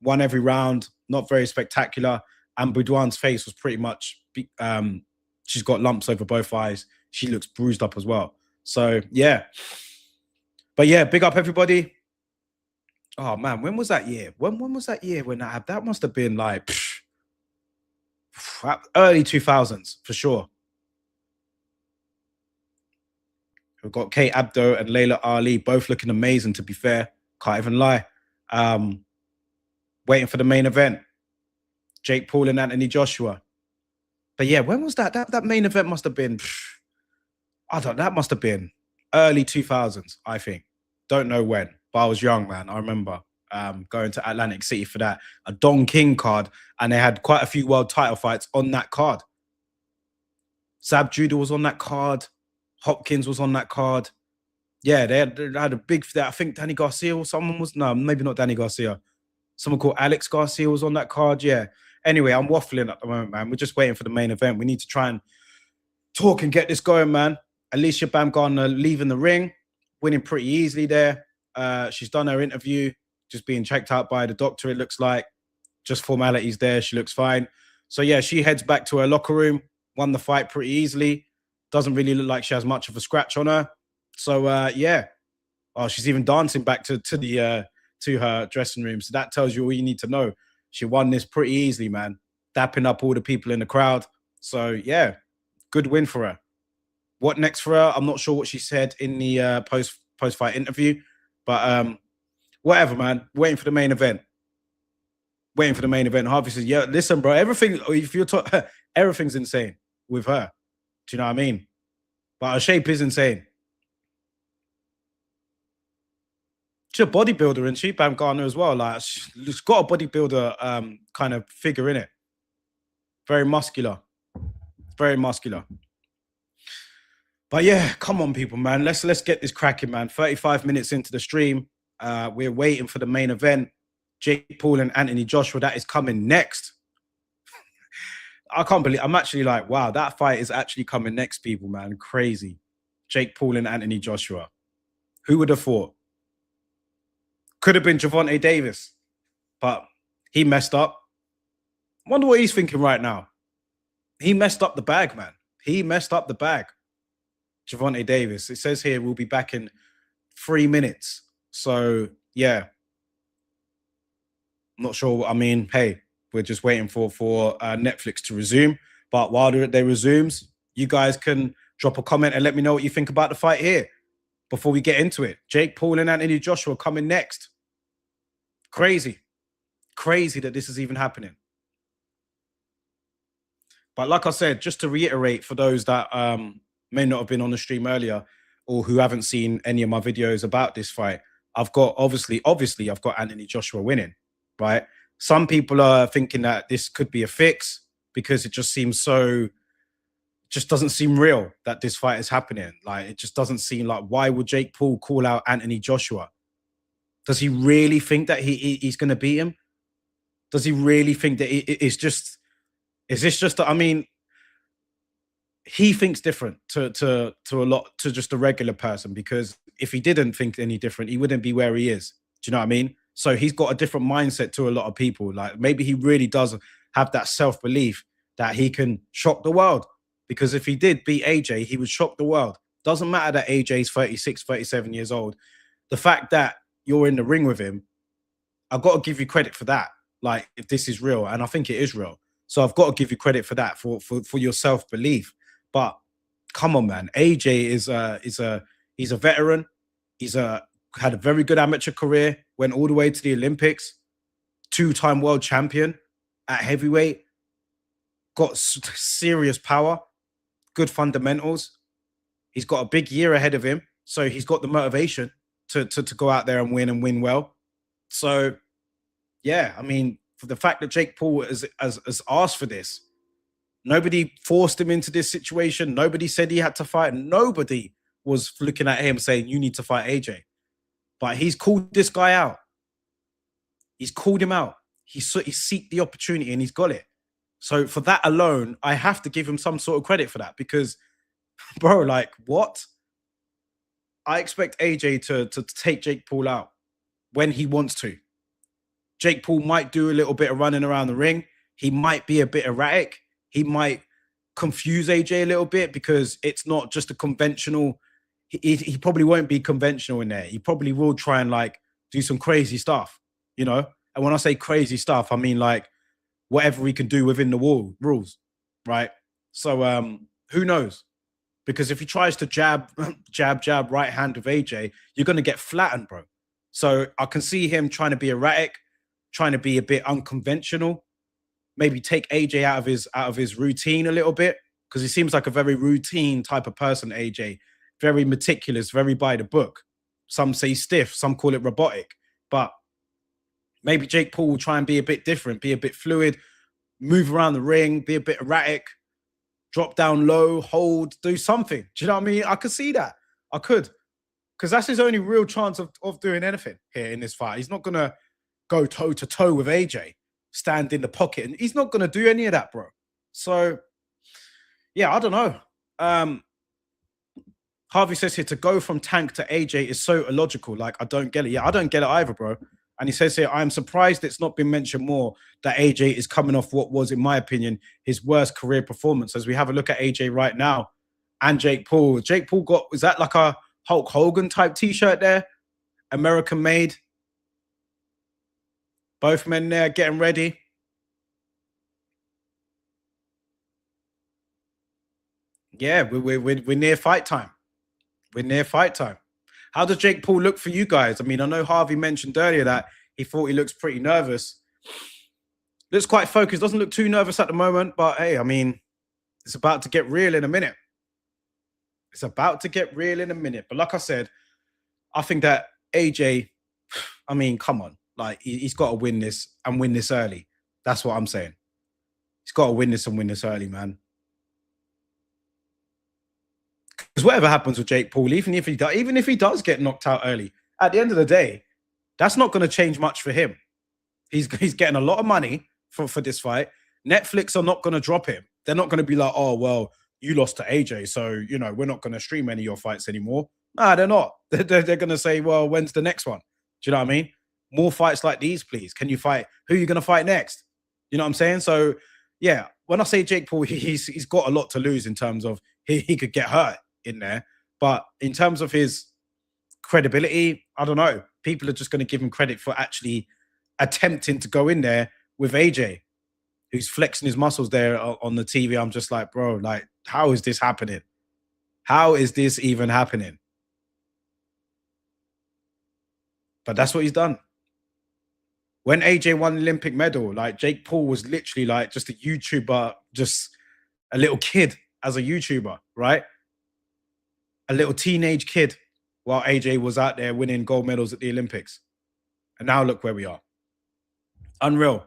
won every round, not very spectacular. And Boudouin's face was pretty much, she's got lumps over both eyes. She looks bruised up as well. So, yeah. But yeah, big up everybody. Oh, man, when was that year? When was that year when that happened? That must have been like early 2000s for sure. We've got Kate Abdo and Layla Ali both looking amazing, to be fair. Can't even lie. Waiting for the main event. Jake Paul and Anthony Joshua. But yeah, when was that? That main event must have been, that must have been early 2000s, I think. Don't know when, but I was young, man. I remember going to Atlantic City for that. A Don King card, and they had quite a few world title fights on that card. Zab Judah was on that card. Hopkins was on that card. Yeah, they had a big, I think Danny Garcia or someone was, no, maybe not Danny Garcia. Someone called Alex Garcia was on that card, yeah. Anyway, I'm waffling at the moment, man. We're just waiting for the main event. We need to try and talk and get this going, man. Alicia Bam Gardner leaving the ring, winning pretty easily there. She's done her interview, just being checked out by the doctor, it looks like. Just formalities there. She looks fine. So, yeah, she heads back to her locker room, won the fight pretty easily. Doesn't really look like she has much of a scratch on her. So, yeah. Oh, she's even dancing back to her dressing room. So that tells you all you need to know. She won this pretty easily, man. Dapping up all the people in the crowd. So, yeah, good win for her. What next for her? I'm not sure what she said in the post-fight interview. But whatever, man. Waiting for the main event. Harvey says, yeah, listen, bro, everything's insane with her. Do you know what I mean? But her shape is insane. She's a bodybuilder, and she Bam Gardner as well. Like she's got a bodybuilder kind of figure in it. Very muscular. Very muscular. But yeah, come on, people, man. Let's get this cracking, man. 35 minutes into the stream. We're waiting for the main event. Jake Paul and Anthony Joshua, that is coming next. I can't believe, I'm actually like, wow, that fight is actually coming next, people, man. Crazy. Jake Paul and Anthony Joshua. Who would have thought? Could have been Gervonta Davis, but he messed up. Wonder what he's thinking right now. He messed up the bag, man. He messed up the bag. Gervonta Davis. It says here we'll be back in 3 minutes. So, yeah. I'm not sure. I mean, hey, we're just waiting for Netflix to resume. But while they resumes, you guys can drop a comment and let me know what you think about the fight here before we get into it. Jake Paul and Anthony Joshua coming next. Crazy. Crazy that this is even happening. But like I said, just to reiterate for those that may not have been on the stream earlier or who haven't seen any of my videos about this fight, I've got obviously, I've got Anthony Joshua winning, right? Some people are thinking that this could be a fix because it just seems so, just doesn't seem real that this fight is happening. Like, it just doesn't seem like, why would Jake Paul call out Anthony Joshua? Does he really think that he's going to beat him? Does he really think that it's just, is this just, I mean, he thinks different to a lot, to just a regular person, because if he didn't think any different, he wouldn't be where he is. Do you know what I mean? So he's got a different mindset to a lot of people. Like, maybe he really does have that self-belief that he can shock the world, because if he did beat AJ, he would shock the world. Doesn't matter that AJ's 36, 37 years old. The fact that you're in the ring with him, I've got to give you credit for that. Like, if this is real, and I think it is real. So I've got to give you credit for that, for your self-belief. But come on, man. AJ he's a veteran. He's had a very good amateur career, went all the way to the Olympics, two-time world champion at heavyweight, got serious power, good fundamentals. He's got a big year ahead of him. So he's got the motivation to go out there and win well. So yeah, I mean, for the fact that Jake Paul has asked for this, nobody forced him into this situation. Nobody said he had to fight. Nobody was looking at him saying, you need to fight AJ. But he's called this guy out. He's called him out. He seeked the opportunity and he's got it. So for that alone, I have to give him some sort of credit for that, because, bro, like, what? I expect AJ to take Jake Paul out when he wants to. Jake Paul might do a little bit of running around the ring. He might be a bit erratic. He might confuse AJ a little bit, because it's not just a conventional. He probably won't be conventional in there. He probably will try and like do some crazy stuff, you know? And when I say crazy stuff, I mean like whatever he can do within the rules, right? So who knows? Because if he tries to jab, jab right hand with AJ, you're going to get flattened, bro. So I can see him trying to be erratic, trying to be a bit unconventional, maybe take AJ out of his routine a little bit, because he seems like a very routine type of person, AJ. Very meticulous, very by the book. Some say stiff, some call it robotic. But maybe Jake Paul will try and be a bit different, be a bit fluid, move around the ring, be a bit erratic, drop down low, hold, do something. Do you know what I mean? I could see that. I could. Because that's his only real chance of doing anything here in this fight. He's not going to go toe-to-toe with AJ, stand in the pocket, and he's not going to do any of that, bro. So, yeah, I don't know. Harvey says here, to go from Tank to AJ is so illogical. Like, I don't get it. Yeah, I don't get it either, bro. And he says here, I'm surprised it's not been mentioned more that AJ is coming off what was, in my opinion, his worst career performance. As we have a look at AJ right now and Jake Paul. Jake Paul got, is that like a Hulk Hogan type t-shirt there? American made. Both men there getting ready. Yeah, we're near fight time. We're near fight time. How does Jake Paul look for you guys? I mean, I know Harvey mentioned earlier that he thought he looks pretty nervous. Looks quite focused. Doesn't look too nervous at the moment. But, hey, I mean, it's about to get real in a minute. It's about to get real in a minute. But like I said, I think that AJ, I mean, come on. Like, he's got to win this and win this early. That's what I'm saying. He's got to win this and win this early, man. Because whatever happens with Jake Paul, even if he does get knocked out early, at the end of the day, that's not going to change much for him. He's getting a lot of money for this fight. Netflix are not going to drop him. They're not going to be like, oh, well, you lost to AJ, so, you know, we're not going to stream any of your fights anymore. Nah, they're not. They're going to say, well, when's the next one? Do you know what I mean? More fights like these, please. Can you fight? Who are you going to fight next? You know what I'm saying? So, yeah, when I say Jake Paul, he's got a lot to lose in terms of he could get hurt in there. But in terms of his credibility, I don't know. People are just going to give him credit for actually attempting to go in there with AJ, who's flexing his muscles there on the TV. I'm just like, bro, like, how is this happening? How is this even happening? But that's what he's done. When AJ won the Olympic medal, like Jake Paul was literally like just a YouTuber, just a little kid as a YouTuber, right? A little teenage kid while AJ was out there winning gold medals at the Olympics. And now look where we are. Unreal.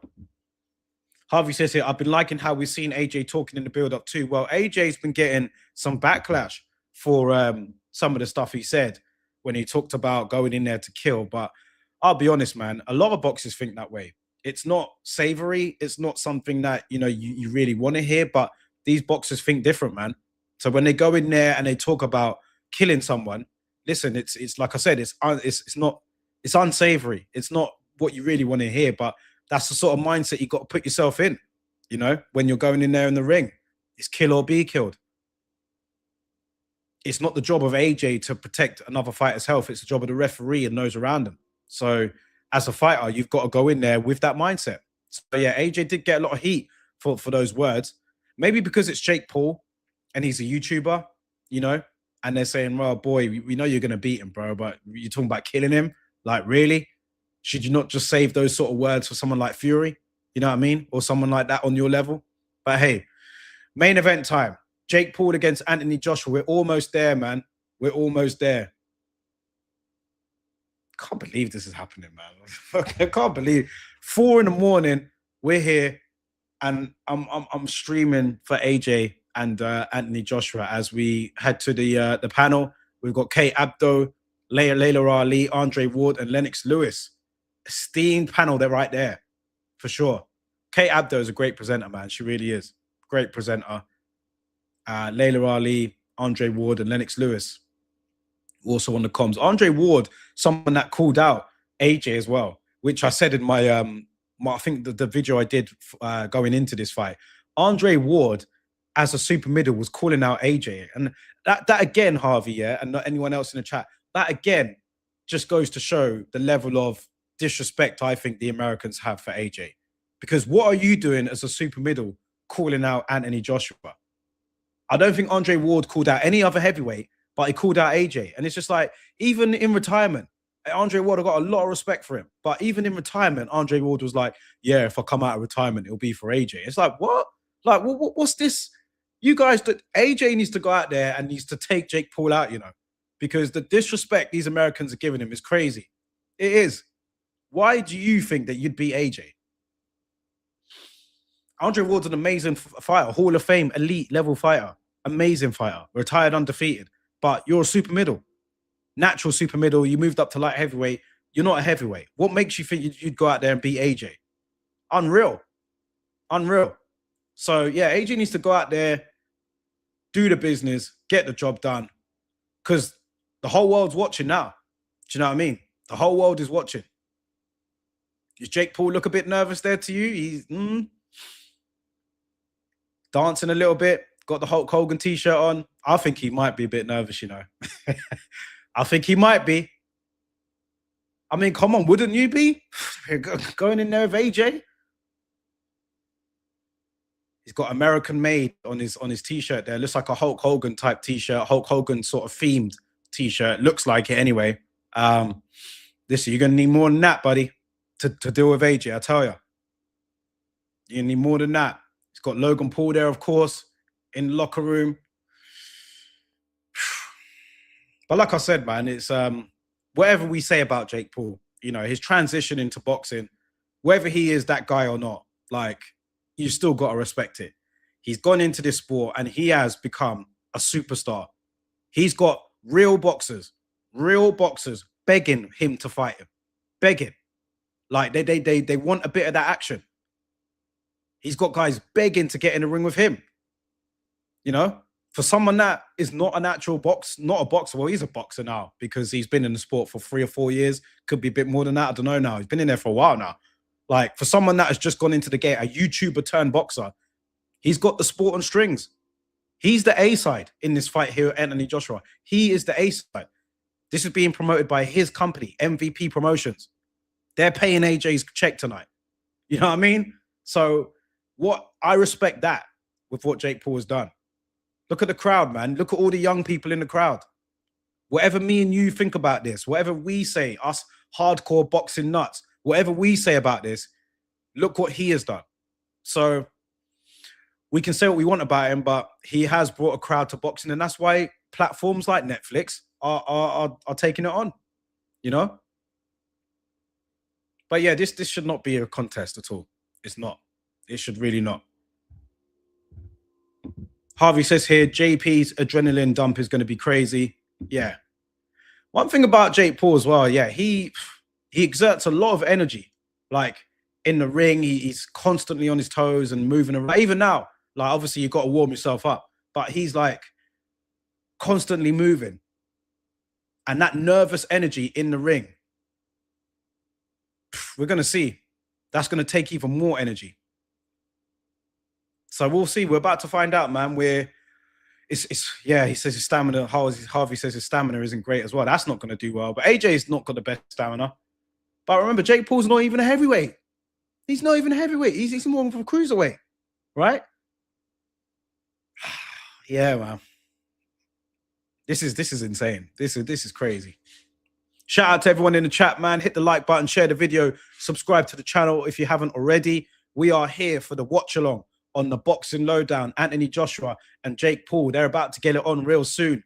Harvey says here, I've been liking how we've seen AJ talking in the build-up too. Well, AJ's been getting some backlash for some of the stuff he said when he talked about going in there to kill. But I'll be honest, man, a lot of boxers think that way. It's not savory. It's not something that, you really want to hear. But these boxers think different, man. So when they go in there and they talk about killing someone, listen, it's like I said, it's unsavory. It's not what you really want to hear. But that's the sort of mindset you got to put yourself in, when you're going in there in the ring. It's kill or be killed. It's not the job of AJ to protect another fighter's health. It's the job of the referee and those around him. So as a fighter, you've got to go in there with that mindset. So yeah, AJ did get a lot of heat for those words. Maybe because it's Jake Paul and he's a YouTuber, and they're saying, well, boy, we know you're going to beat him, bro, but you're talking about killing him? Like, really? Should you not just save those sort of words for someone like Fury? You know what I mean? Or someone like that on your level? But hey, main event time. Jake Paul against Anthony Joshua. We're almost there, man. We're almost there. Can't believe this is happening, man. I can't believe 4 a.m. we're here, and I'm streaming for AJ and Anthony Joshua as we head to the panel. We've got Kate Abdo, Layla Ali, Andre Ward, and Lennox Lewis. Esteemed panel, they're right there for sure. Kate Abdo is a great presenter, man. She really is. Great presenter. Layla Ali, Andre Ward, and Lennox Lewis also on the comms. Andre Ward, someone that called out AJ as well, which I said in my I think the video I did going into this fight. Andre Ward, as a super middle, was calling out AJ, and that again, Harvey, yeah, and not anyone else in the chat. That again just goes to show the level of disrespect I think the Americans have for AJ. Because what are you doing as a super middle calling out Anthony Joshua? I don't think Andre Ward called out any other heavyweight, but he called out AJ. And it's just like, even in retirement, Andre Ward, I got a lot of respect for him. But even in retirement, Andre Ward was like, yeah, if I come out of retirement, it'll be for AJ. It's like, what? Like, what's this? You guys, AJ needs to go out there and needs to take Jake Paul out, because the disrespect these Americans are giving him is crazy. It is. Why do you think that you'd beat AJ? Andre Ward's an amazing fighter, Hall of Fame, elite level fighter, amazing fighter, retired undefeated. But you're a super middle, natural super middle. You moved up to light heavyweight. You're not a heavyweight. What makes you think you'd go out there and beat AJ? Unreal. Unreal. So yeah, AJ needs to go out there, do the business, get the job done, because the whole world's watching now. Do you know what I mean? The whole world is watching. Does Jake Paul look a bit nervous there to you? He's dancing a little bit, got the Hulk Hogan t-shirt on. I think he might be a bit nervous, I think he might be. I mean, come on, wouldn't you be? Going in there with AJ? He's got American made on his t-shirt there. Looks like a Hulk Hogan type t-shirt, Hulk Hogan sort of themed t-shirt. Looks like it anyway. Listen, you're going to need more than that, buddy, to deal with AJ, I tell you. You need more than that. He's got Logan Paul there, of course, in the locker room. But like I said, man, it's whatever we say about Jake Paul, his transition into boxing, whether he is that guy or not, like, you still got to respect it. He's gone into this sport and he has become a superstar. He's got real boxers begging him to fight him, begging. Like they want a bit of that action. He's got guys begging to get in the ring with him. For someone that is not a natural not a boxer. Well, he's a boxer now because he's been in the sport for 3 or 4 years. Could be a bit more than that. I don't know now. He's been in there for a while now. Like, for someone that has just gone into the gate, a YouTuber turned boxer, he's got the sport on strings. He's the A side in this fight here, Anthony Joshua. He is the A side. This is being promoted by his company, MVP Promotions. They're paying AJ's check tonight. You know what I mean? So I respect that with what Jake Paul has done. Look at the crowd, man. Look at all the young people in the crowd. Whatever me and you think about this, whatever we say, us hardcore boxing nuts, Whatever we say about this, look what he has done. So we can say what we want about him, but he has brought a crowd to boxing, and that's why platforms like Netflix are taking it on, you know. But yeah, this should not be a contest at all. It's not. It should really not. Harvey says here, JP's adrenaline dump is going to be crazy. Yeah. One thing about Jake Paul as well, yeah, he exerts a lot of energy. Like in the ring, he's constantly on his toes and moving around. Even now, like obviously you've got to warm yourself up, but he's like constantly moving. And that nervous energy in the ring, we're going to see. That's going to take even more energy. So we'll see. We're about to find out, man. Yeah, he says his stamina, Harvey says his stamina isn't great as well. That's not going to do well. But AJ's not got the best stamina. But remember, Jake Paul's not even a heavyweight. He's not even a heavyweight. He's more of a cruiserweight, right? Yeah, man. This is insane. This is crazy. Shout out to everyone in the chat, man. Hit the like button, share the video, subscribe to the channel if you haven't already. We are here for the watch along on the Boxing Lowdown. Anthony Joshua and Jake Paul. They're about to get it on real soon.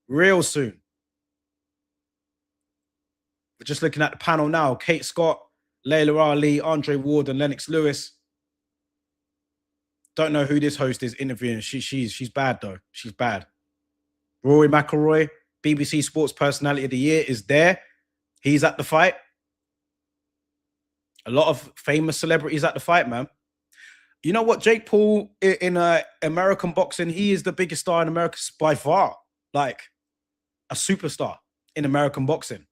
Real soon. We're just looking at the panel now. Kate Scott, Layla Ali, Andre Ward, and Lennox Lewis. Don't know who this host is interviewing. She's bad though. She's bad. Rory McIlroy, BBC Sports Personality of the Year, is there. He's at the fight. A lot of famous celebrities at the fight, man. You know what? Jake Paul in American boxing, he is the biggest star in America by far. Like a superstar in American boxing.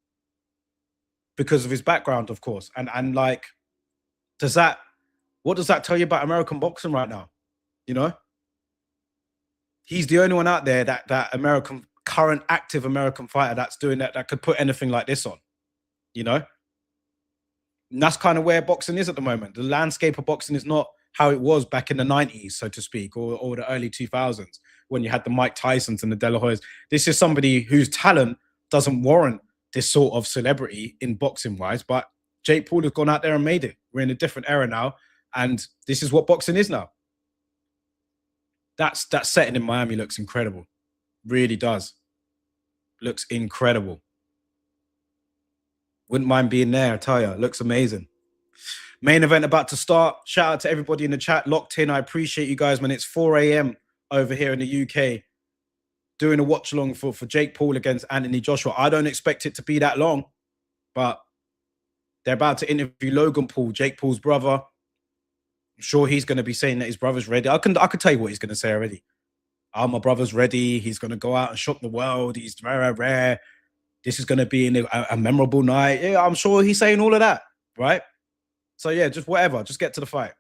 Because of his background, of course. And like, what does that tell you about American boxing right now? You know? He's the only one out there that current active American fighter that's doing that could put anything like this on, you know? And that's kind of where boxing is at the moment. The landscape of boxing is not how it was back in the 90s, so to speak, or the early 2000s when you had the Mike Tysons and the De La Hoyas. This is somebody whose talent doesn't warrant this sort of celebrity in boxing-wise, but Jake Paul has gone out there and made it. We're in a different era now, and this is what boxing is now. That setting in Miami looks incredible. Really does. Looks incredible. Wouldn't mind being there, I tell you. Looks amazing. Main event about to start. Shout out to everybody in the chat locked in. I appreciate you guys, man. It's 4 a.m. over here in the UK. Doing a watch along for Jake Paul against Anthony Joshua. I don't expect it to be that long, but they're about to interview Logan Paul, Jake Paul's brother. I'm sure he's going to be saying that his brother's ready. I could tell you what he's going to say already. Oh, my brother's ready. He's going to go out and shock the world. He's rare. This is going to be a memorable night. Yeah, I'm sure he's saying all of that, right? So yeah, just whatever. Just get to the fight.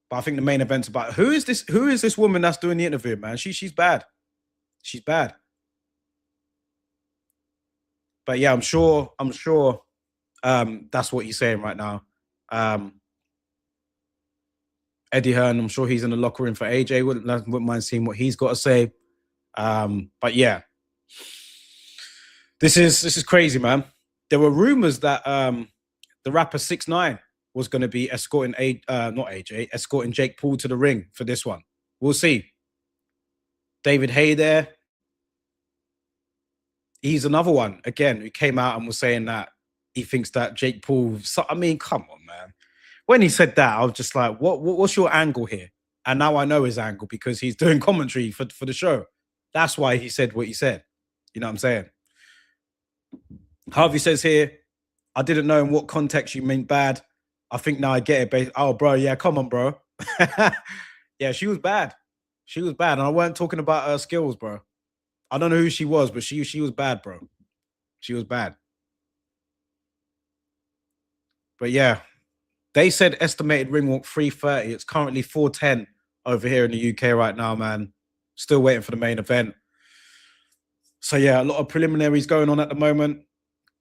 But I think the main event's about who is this woman that's doing the interview, man? She's bad. She's bad. But yeah, I'm sure that's what he's saying right now. Eddie Hearn, I'm sure he's in the locker room for AJ. Wouldn't mind seeing what he's got to say. But yeah, this is crazy, man. There were rumors that the rapper 6ix9ine was going to be escorting escorting Jake Paul to the ring for this one. We'll see. David Hay there. He's another one again who came out and was saying that he thinks that Jake Paul. I mean, come on, man. When he said that, I was just like, what's your angle here? And now I know his angle because he's doing commentary for the show. That's why he said what he said. You know what I'm saying? Harvey says here, I didn't know in what context you meant bad. I think now I get it. Oh, bro, yeah, come on, bro. Yeah, she was bad. She was bad. And I weren't talking about her skills, bro. I don't know who she was, but she was bad, bro. She was bad. But yeah, they said estimated ring walk 3:30. It's currently 4:10 over here in the UK right now, man. Still waiting for the main event. So yeah, a lot of preliminaries going on at the moment,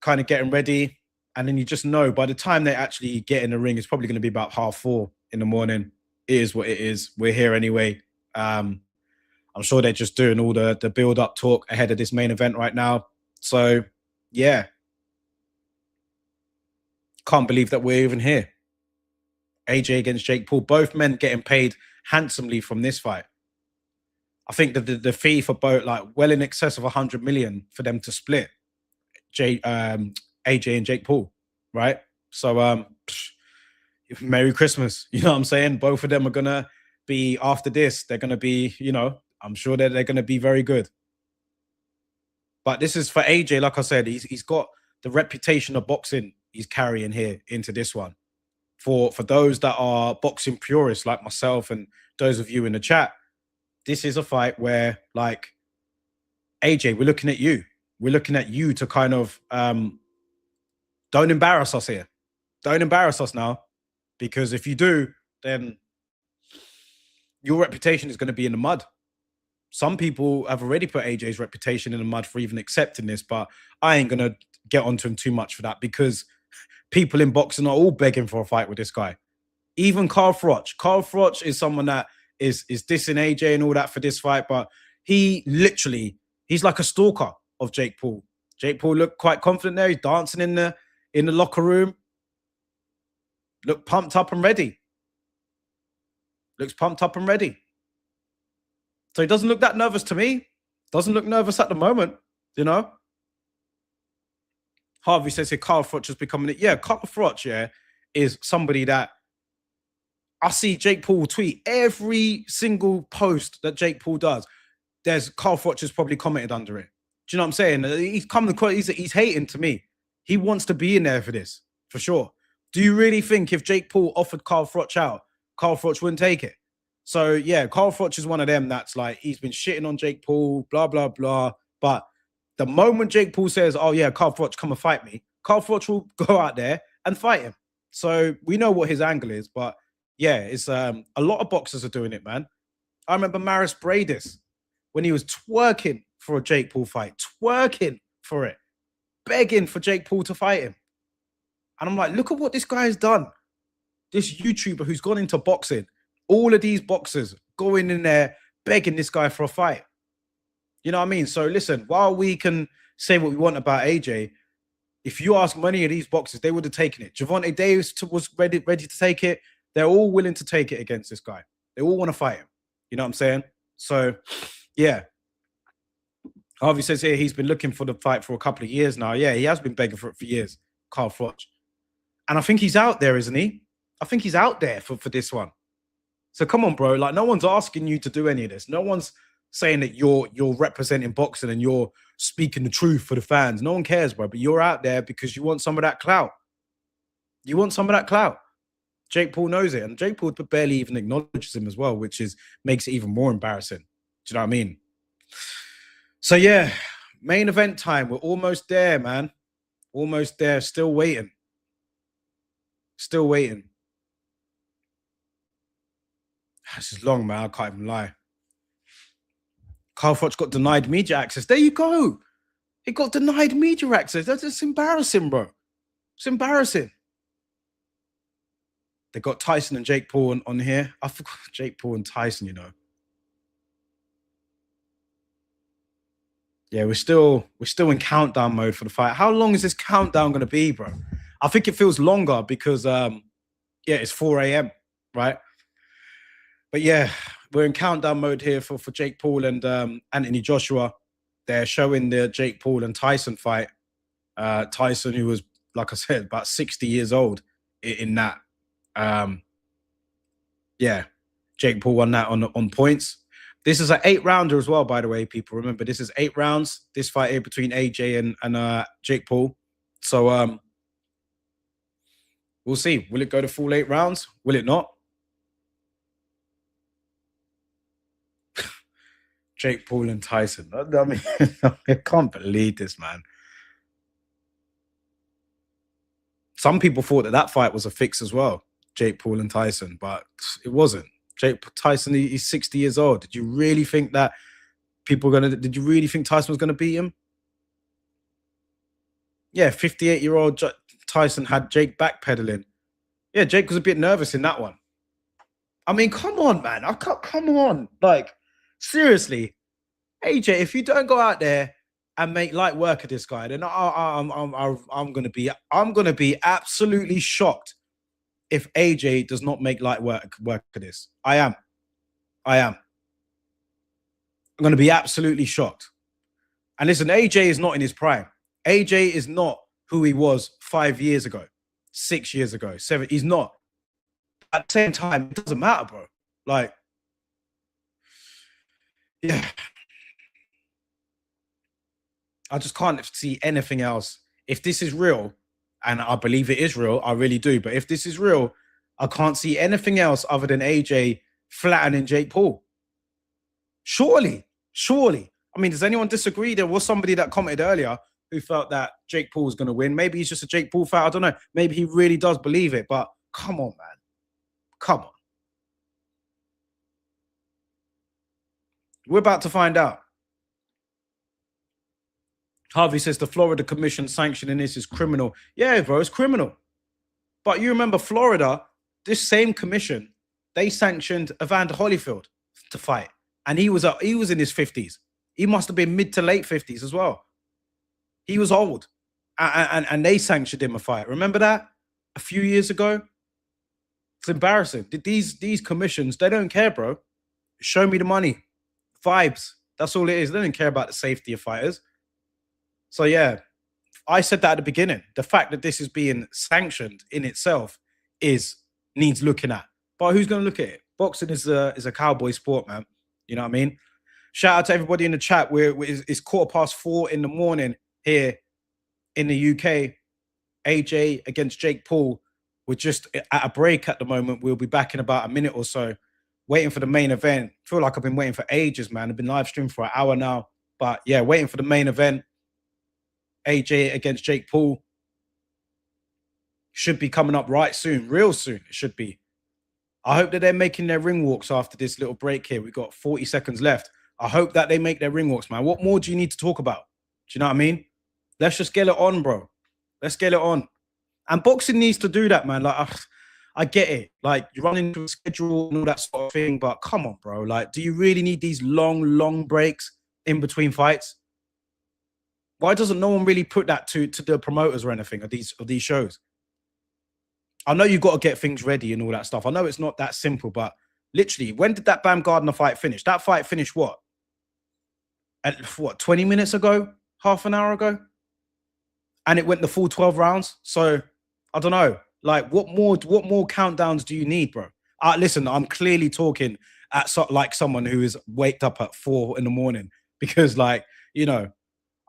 kind of getting ready. And then you just know by the time they actually get in the ring, it's probably going to be about 4:30 in the morning. It is what it is. We're here anyway. I'm sure they're just doing all the build-up talk ahead of this main event right now. So, yeah. Can't believe that we're even here. AJ against Jake Paul, both men getting paid handsomely from this fight. I think that the fee for both, like, well in excess of 100 million for them to split AJ and Jake Paul, right? So, Merry Christmas. You know what I'm saying? Both of them are gonna be, after this, they're gonna be, I'm sure that they're gonna be very good. But this is for AJ, like I said, he's got the reputation of boxing he's carrying here into this one. For those that are boxing purists like myself and those of you in the chat, this is a fight where, like, AJ, we're looking at you. We're looking at you to kind of don't embarrass us here. Don't embarrass us now, because if you do, then your reputation is going to be in the mud. Some people have already put AJ's reputation in the mud for even accepting this, but I ain't going to get onto him too much for that, because people in boxing are all begging for a fight with this guy. Even Carl Froch. Carl Froch is someone that is dissing AJ and all that for this fight, but he's like a stalker of Jake Paul. Jake Paul looked quite confident there. He's dancing in the locker room. Looked pumped up and ready. Looks pumped up and ready. So he doesn't look that nervous to me. Doesn't look nervous at the moment, Harvey says here, Carl Froch is becoming it. Yeah, Carl Froch, is somebody that I see Jake Paul tweet every single post that Jake Paul does. There's Carl Froch has probably commented under it. Do you know what I'm saying? He's hating to me. He wants to be in there for this, for sure. Do you really think if Jake Paul offered Carl Froch out, Carl Froch wouldn't take it? So, yeah, Carl Froch is one of them that's like, he's been shitting on Jake Paul, blah, blah, blah. But the moment Jake Paul says, oh, yeah, Carl Froch, come and fight me, Carl Froch will go out there and fight him. So we know what his angle is. But, yeah, it's a lot of boxers are doing it, man. I remember Maris Bradis when he was twerking for a Jake Paul fight, twerking for it, begging for Jake Paul to fight him. And I'm like, look at what this guy has done. This YouTuber who's gone into boxing, all of these boxers going in there begging this guy for a fight. You know what I mean? So listen, while we can say what we want about AJ, if you ask many of these boxers, they would have taken it. Gervonta Davis was ready to take it. They're all willing to take it against this guy. They all want to fight him. You know what I'm saying? So, yeah. Harvey says here he's been looking for the fight for a couple of years now. Yeah, he has been begging for it for years, Carl Froch. And I think he's out there, isn't he? I think he's out there for this one. So come on, bro. Like, no one's asking you to do any of this. No one's saying that you're representing boxing and you're speaking the truth for the fans. No one cares, bro. But you're out there because you want some of that clout. You want some of that clout. Jake Paul knows it. And Jake Paul barely even acknowledges him as well, which makes it even more embarrassing. Do you know what I mean? So, yeah, main event time. We're almost there, man. Almost there. Still waiting. Still waiting. This is long, man. I can't even lie. Carl Froch got denied media access. There you go. He got denied media access. That's just embarrassing, bro. It's embarrassing. They got Tyson and Jake Paul on here. I forgot Jake Paul and Tyson, Yeah, we're still in countdown mode for the fight. How long is this countdown going to be, bro? I think it feels longer because, it's 4 a.m., right? But yeah, we're in countdown mode here for Jake Paul and Anthony Joshua. They're showing the Jake Paul and Tyson fight. Tyson, who was, like I said, about 60 years old in that. Jake Paul won that on points. This is an 8-rounder as well, by the way, people. Remember, this is 8 rounds. This fight here between AJ and Jake Paul. So we'll see. Will it go to full 8 rounds? Will it not? Jake Paul and Tyson. I mean, I can't believe this, man. Some people thought that fight was a fix as well, Jake Paul and Tyson, but it wasn't. Tyson, he's 60 years old. Did you really think that did you really think Tyson was going to beat him? Yeah, 58-year-old Tyson had Jake backpedaling. Yeah, Jake was a bit nervous in that one. I mean, come on, man. Come on. Like, seriously, AJ, if you don't go out there and make light work of this guy, then I'm gonna be absolutely shocked if AJ does not make light work of this. I am. I'm gonna be absolutely shocked. And listen, AJ is not in his prime. AJ is not who he was 5 years ago, 6 years ago, 7. He's not. At the same time, it doesn't matter, bro. Like, yeah, I just can't see anything else. If this is real, and I believe it is real, I really do. But if this is real, I can't see anything else other than AJ flattening Jake Paul. Surely. I mean, does anyone disagree? There was somebody that commented earlier who felt that Jake Paul was going to win. Maybe he's just a Jake Paul fan. I don't know. Maybe he really does believe it. But come on, man. Come on. We're about to find out. Harvey says the Florida Commission sanctioning this is criminal. Yeah, bro, it's criminal. But you remember Florida, this same commission, they sanctioned Evander Holyfield to fight. And he was in his 50s. He must have been mid to late 50s as well. He was old. And they sanctioned him a fight. Remember that? A few years ago? It's embarrassing. These commissions, they don't care, bro. Show me the money. Vibes. That's all it is. They don't care about the safety of fighters. So yeah, I said that at the beginning. The fact that this is being sanctioned in itself needs looking at. But who's going to look at it? Boxing is a cowboy sport, man. You know what I mean? Shout out to everybody in the chat. It's 4:15 in the morning here in the UK. AJ against Jake Paul. We're just at a break at the moment. We'll be back in about a minute or so, waiting for the main event. I feel like I've been waiting for ages, man. I've been live streaming for an hour now. But yeah, waiting for the main event. AJ against Jake Paul should be coming up right soon, real soon. It should be. I hope that they're making their ring walks after this little break here. We've got 40 seconds left. I hope that they make their ring walks, man. What more do you need to talk about? Do you know what I mean? Let's just get it on, bro. Let's get it on. And boxing needs to do that, man. Like, I get it. Like, you run into a schedule and all that sort of thing, but come on, bro. Like, do you really need these long breaks in between fights? Why doesn't no one really put that to the promoters or anything of these shows? I know you've got to get things ready and all that stuff. I know it's not that simple, but literally, when did that Bam Gardner fight finish? That fight finished what? At what, 20 minutes ago? Half an hour ago? And it went the full 12 rounds. So I don't know. Like, what more countdowns do you need, bro? Listen, I'm clearly talking at like someone who is waked up at 4 in the morning because, like, you know,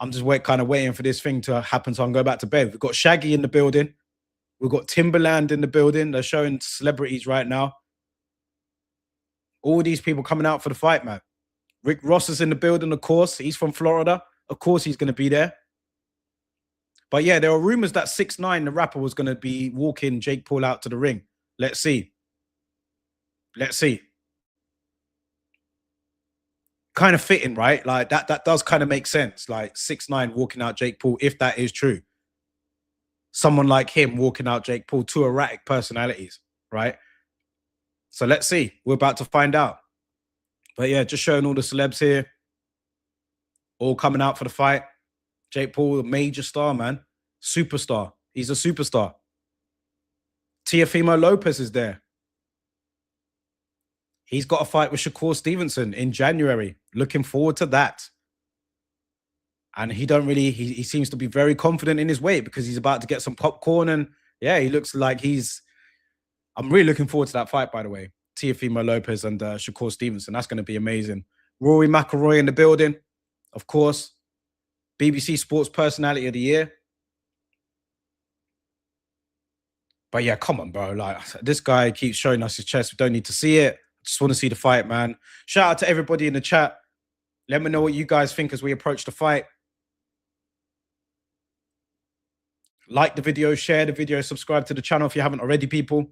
I'm just kind of waiting for this thing to happen so I can go back to bed. We've got Shaggy in the building. We've got Timberland in the building. They're showing celebrities right now. All these people coming out for the fight, man. Rick Ross is in the building, of course. He's from Florida. Of course he's going to be there. But yeah, there are rumors that 6ix9ine, the rapper, was going to be walking Jake Paul out to the ring. Let's see. Let's see. Kind of fitting, right? Like, that does kind of make sense. Like, 6ix9ine walking out Jake Paul, if that is true. Someone like him walking out Jake Paul, two erratic personalities, right? So let's see. We're about to find out. But yeah, just showing all the celebs here. All coming out for the fight. Jake Paul, a major star, man. Superstar. He's a superstar. Teofimo Lopez is there. He's got a fight with Shakur Stevenson in January. Looking forward to that. And he seems to be very confident in his weight because he's about to get some popcorn. And yeah, he looks like I'm really looking forward to that fight, by the way. Teofimo Lopez and Shakur Stevenson. That's going to be amazing. Rory McIlroy in the building, of course. BBC Sports Personality of the Year. But yeah, come on, bro. Like, this guy keeps showing us his chest. We don't need to see it. Just want to see the fight, man. Shout out to everybody in the chat. Let me know what you guys think as we approach the fight. Like the video, share the video, subscribe to the channel if you haven't already, people.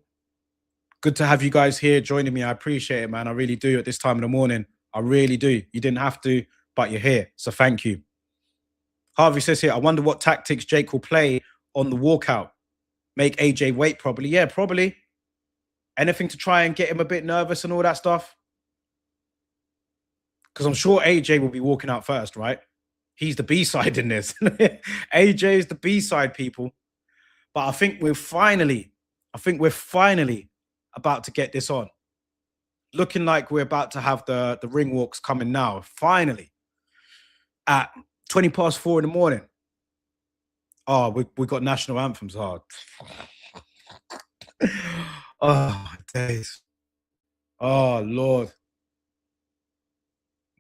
Good to have you guys here joining me. I appreciate it, man. I really do at this time of the morning. I really do. You didn't have to, but you're here. So thank you. Harvey says here, I wonder what tactics Jake will play on the walkout. Make AJ wait, probably. Yeah, probably. Anything to try and get him a bit nervous and all that stuff. Because I'm sure AJ will be walking out first, right? He's the B-side in this. AJ is the B-side, people. But I think we're finally about to get this on. Looking like we're about to have the ring walks coming now. Finally. At 4:20 in the morning. Oh, we got national anthems hard. Oh, days. Oh, Lord.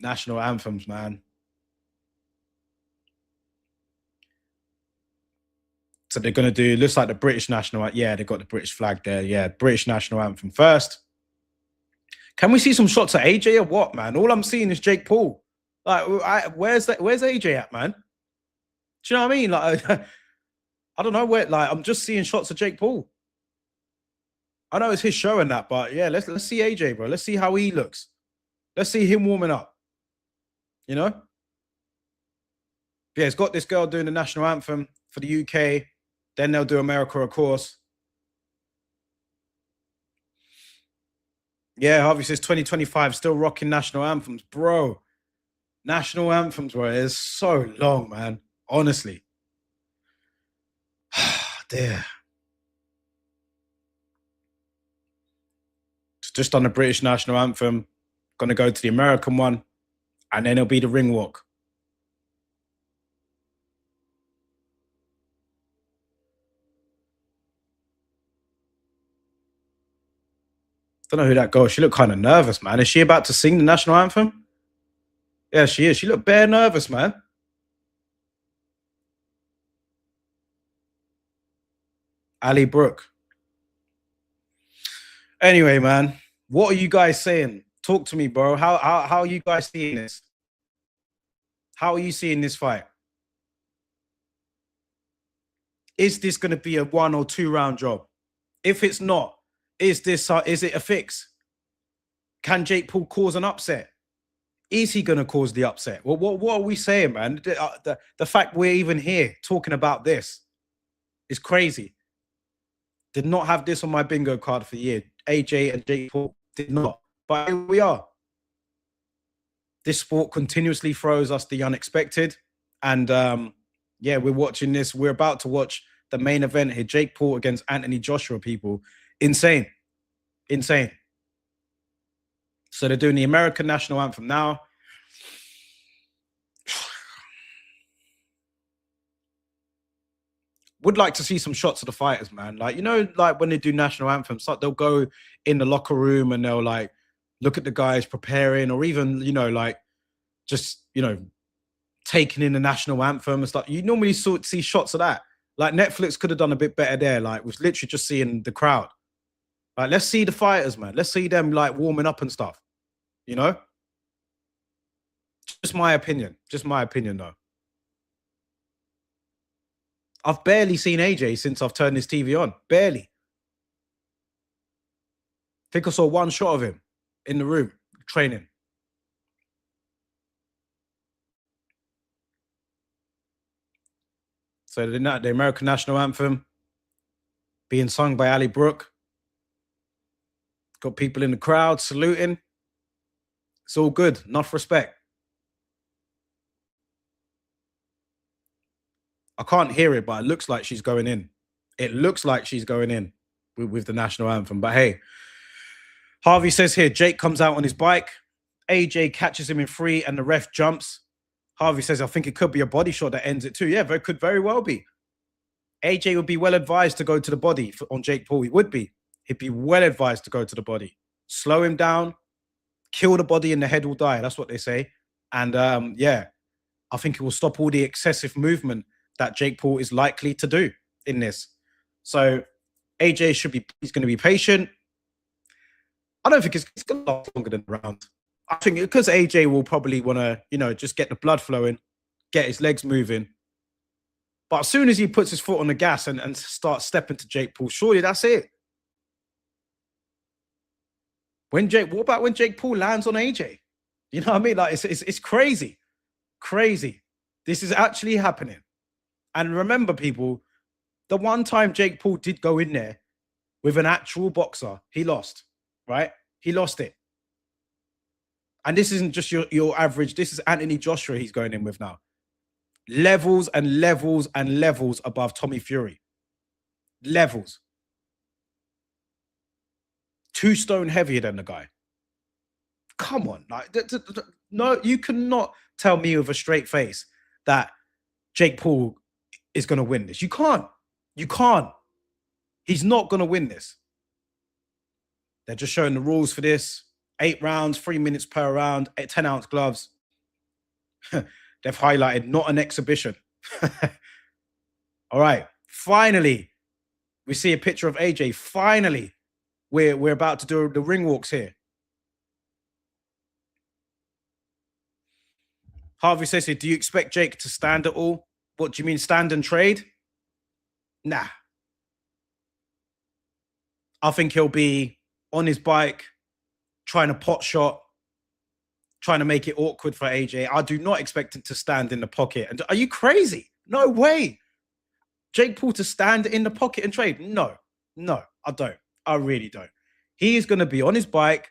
National anthems, man. So they're going to do, looks like the British national, yeah, they got the British flag there. Yeah, British national anthem first. Can we see some shots at AJ or what, man? All I'm seeing is Jake Paul. Like, where's AJ at, man? Do you know what I mean? Like, I don't know where, like, I'm just seeing shots of Jake Paul. I know it's his show and that, but yeah, let's see AJ, bro. Let's see how he looks. Let's see him warming up. You know? Yeah, it's got this girl doing the national anthem for the UK. Then they'll do America, of course. Yeah, Harvey says 2025, still rocking national anthems. Bro, national anthems, bro, it's so long, man. Honestly. Dear. It's just on the British national anthem. Gonna go to the American one. And then it'll be the ring walk. Don't know who that girl. She looked kind of nervous, man. Is she about to sing the national anthem? Yeah, she is. She looked bare nervous, man. Ali Brooke. Anyway, man, what are you guys saying? Talk to me, bro. How are you guys seeing this? How are you seeing this fight? Is this going to be a 1 or 2 round job? If it's not, is it a fix? Can Jake Paul cause an upset? Is he going to cause the upset? Well, what are we saying, man? The fact we're even here talking about this is crazy. Did not have this on my bingo card for the year. AJ and Jake Paul did not. But here we are. This sport continuously throws us the unexpected. And yeah, we're watching this. We're about to watch the main event here. Jake Paul against Anthony Joshua, people. Insane. Insane. So they're doing the American national anthem now. Would like to see some shots of the fighters, man. Like, you know, like when they do national anthems, like they'll go in the locker room and they'll like look at the guys preparing, or even, you know, like just, you know, taking in the national anthem and stuff. You normally see shots of that. Like Netflix could have done a bit better there. Like, was literally just seeing the crowd. Like, let's see the fighters, man. Let's see them like warming up and stuff. You know? Just my opinion. Just my opinion, though. I've barely seen AJ since I've turned this TV on. Barely. I think I saw one shot of him in the room training. So the American national anthem being sung by Ali Brooke. Got people in the crowd saluting. It's all good. Enough respect. I can't hear it, but it looks like she's going in. It looks like she's going in with the national anthem. But hey, Harvey says here, Jake comes out on his bike. AJ catches him in 3 and the ref jumps. Harvey says, I think it could be a body shot that ends it too. Yeah, it could very well be. AJ would be well advised to go to the body on Jake Paul. He would be. He'd be well advised to go to the body. Slow him down, kill the body and the head will die. That's what they say. And yeah, I think it will stop all the excessive movement that Jake Paul is likely to do in this. So AJ he's going to be patient. I don't think it's going to last longer than a round. I think because AJ will probably want to, you know, just get the blood flowing, get his legs moving. But as soon as he puts his foot on the gas and starts stepping to Jake Paul, surely that's it. What about when Jake Paul lands on AJ? You know what I mean? Like, it's crazy. Crazy. This is actually happening. And remember, people, the one time Jake Paul did go in there with an actual boxer, he lost, right? He lost it. And this isn't just your average. This is Anthony Joshua he's going in with now. levels and levels and levels above Tommy Fury. Levels. 2 stone heavier than the guy. Come on. Like, no, you cannot tell me with a straight face that Jake Paul is going to win this. You can't. You can't. He's not going to win this. They're just showing the rules for this. 8 rounds, 3 minutes per round, 10-ounce gloves. They've highlighted not an exhibition. All right. Finally, we see a picture of AJ. Finally, we're about to do the ring walks here. Harvey says here, do you expect Jake to stand at all? What do you mean, stand and trade? Nah. I think he'll be on his bike, trying to pot shot, trying to make it awkward for AJ. I do not expect him to stand in the pocket. And are you crazy? No way. Jake Paul to stand in the pocket and trade? No, I don't. I really don't. He is going to be on his bike.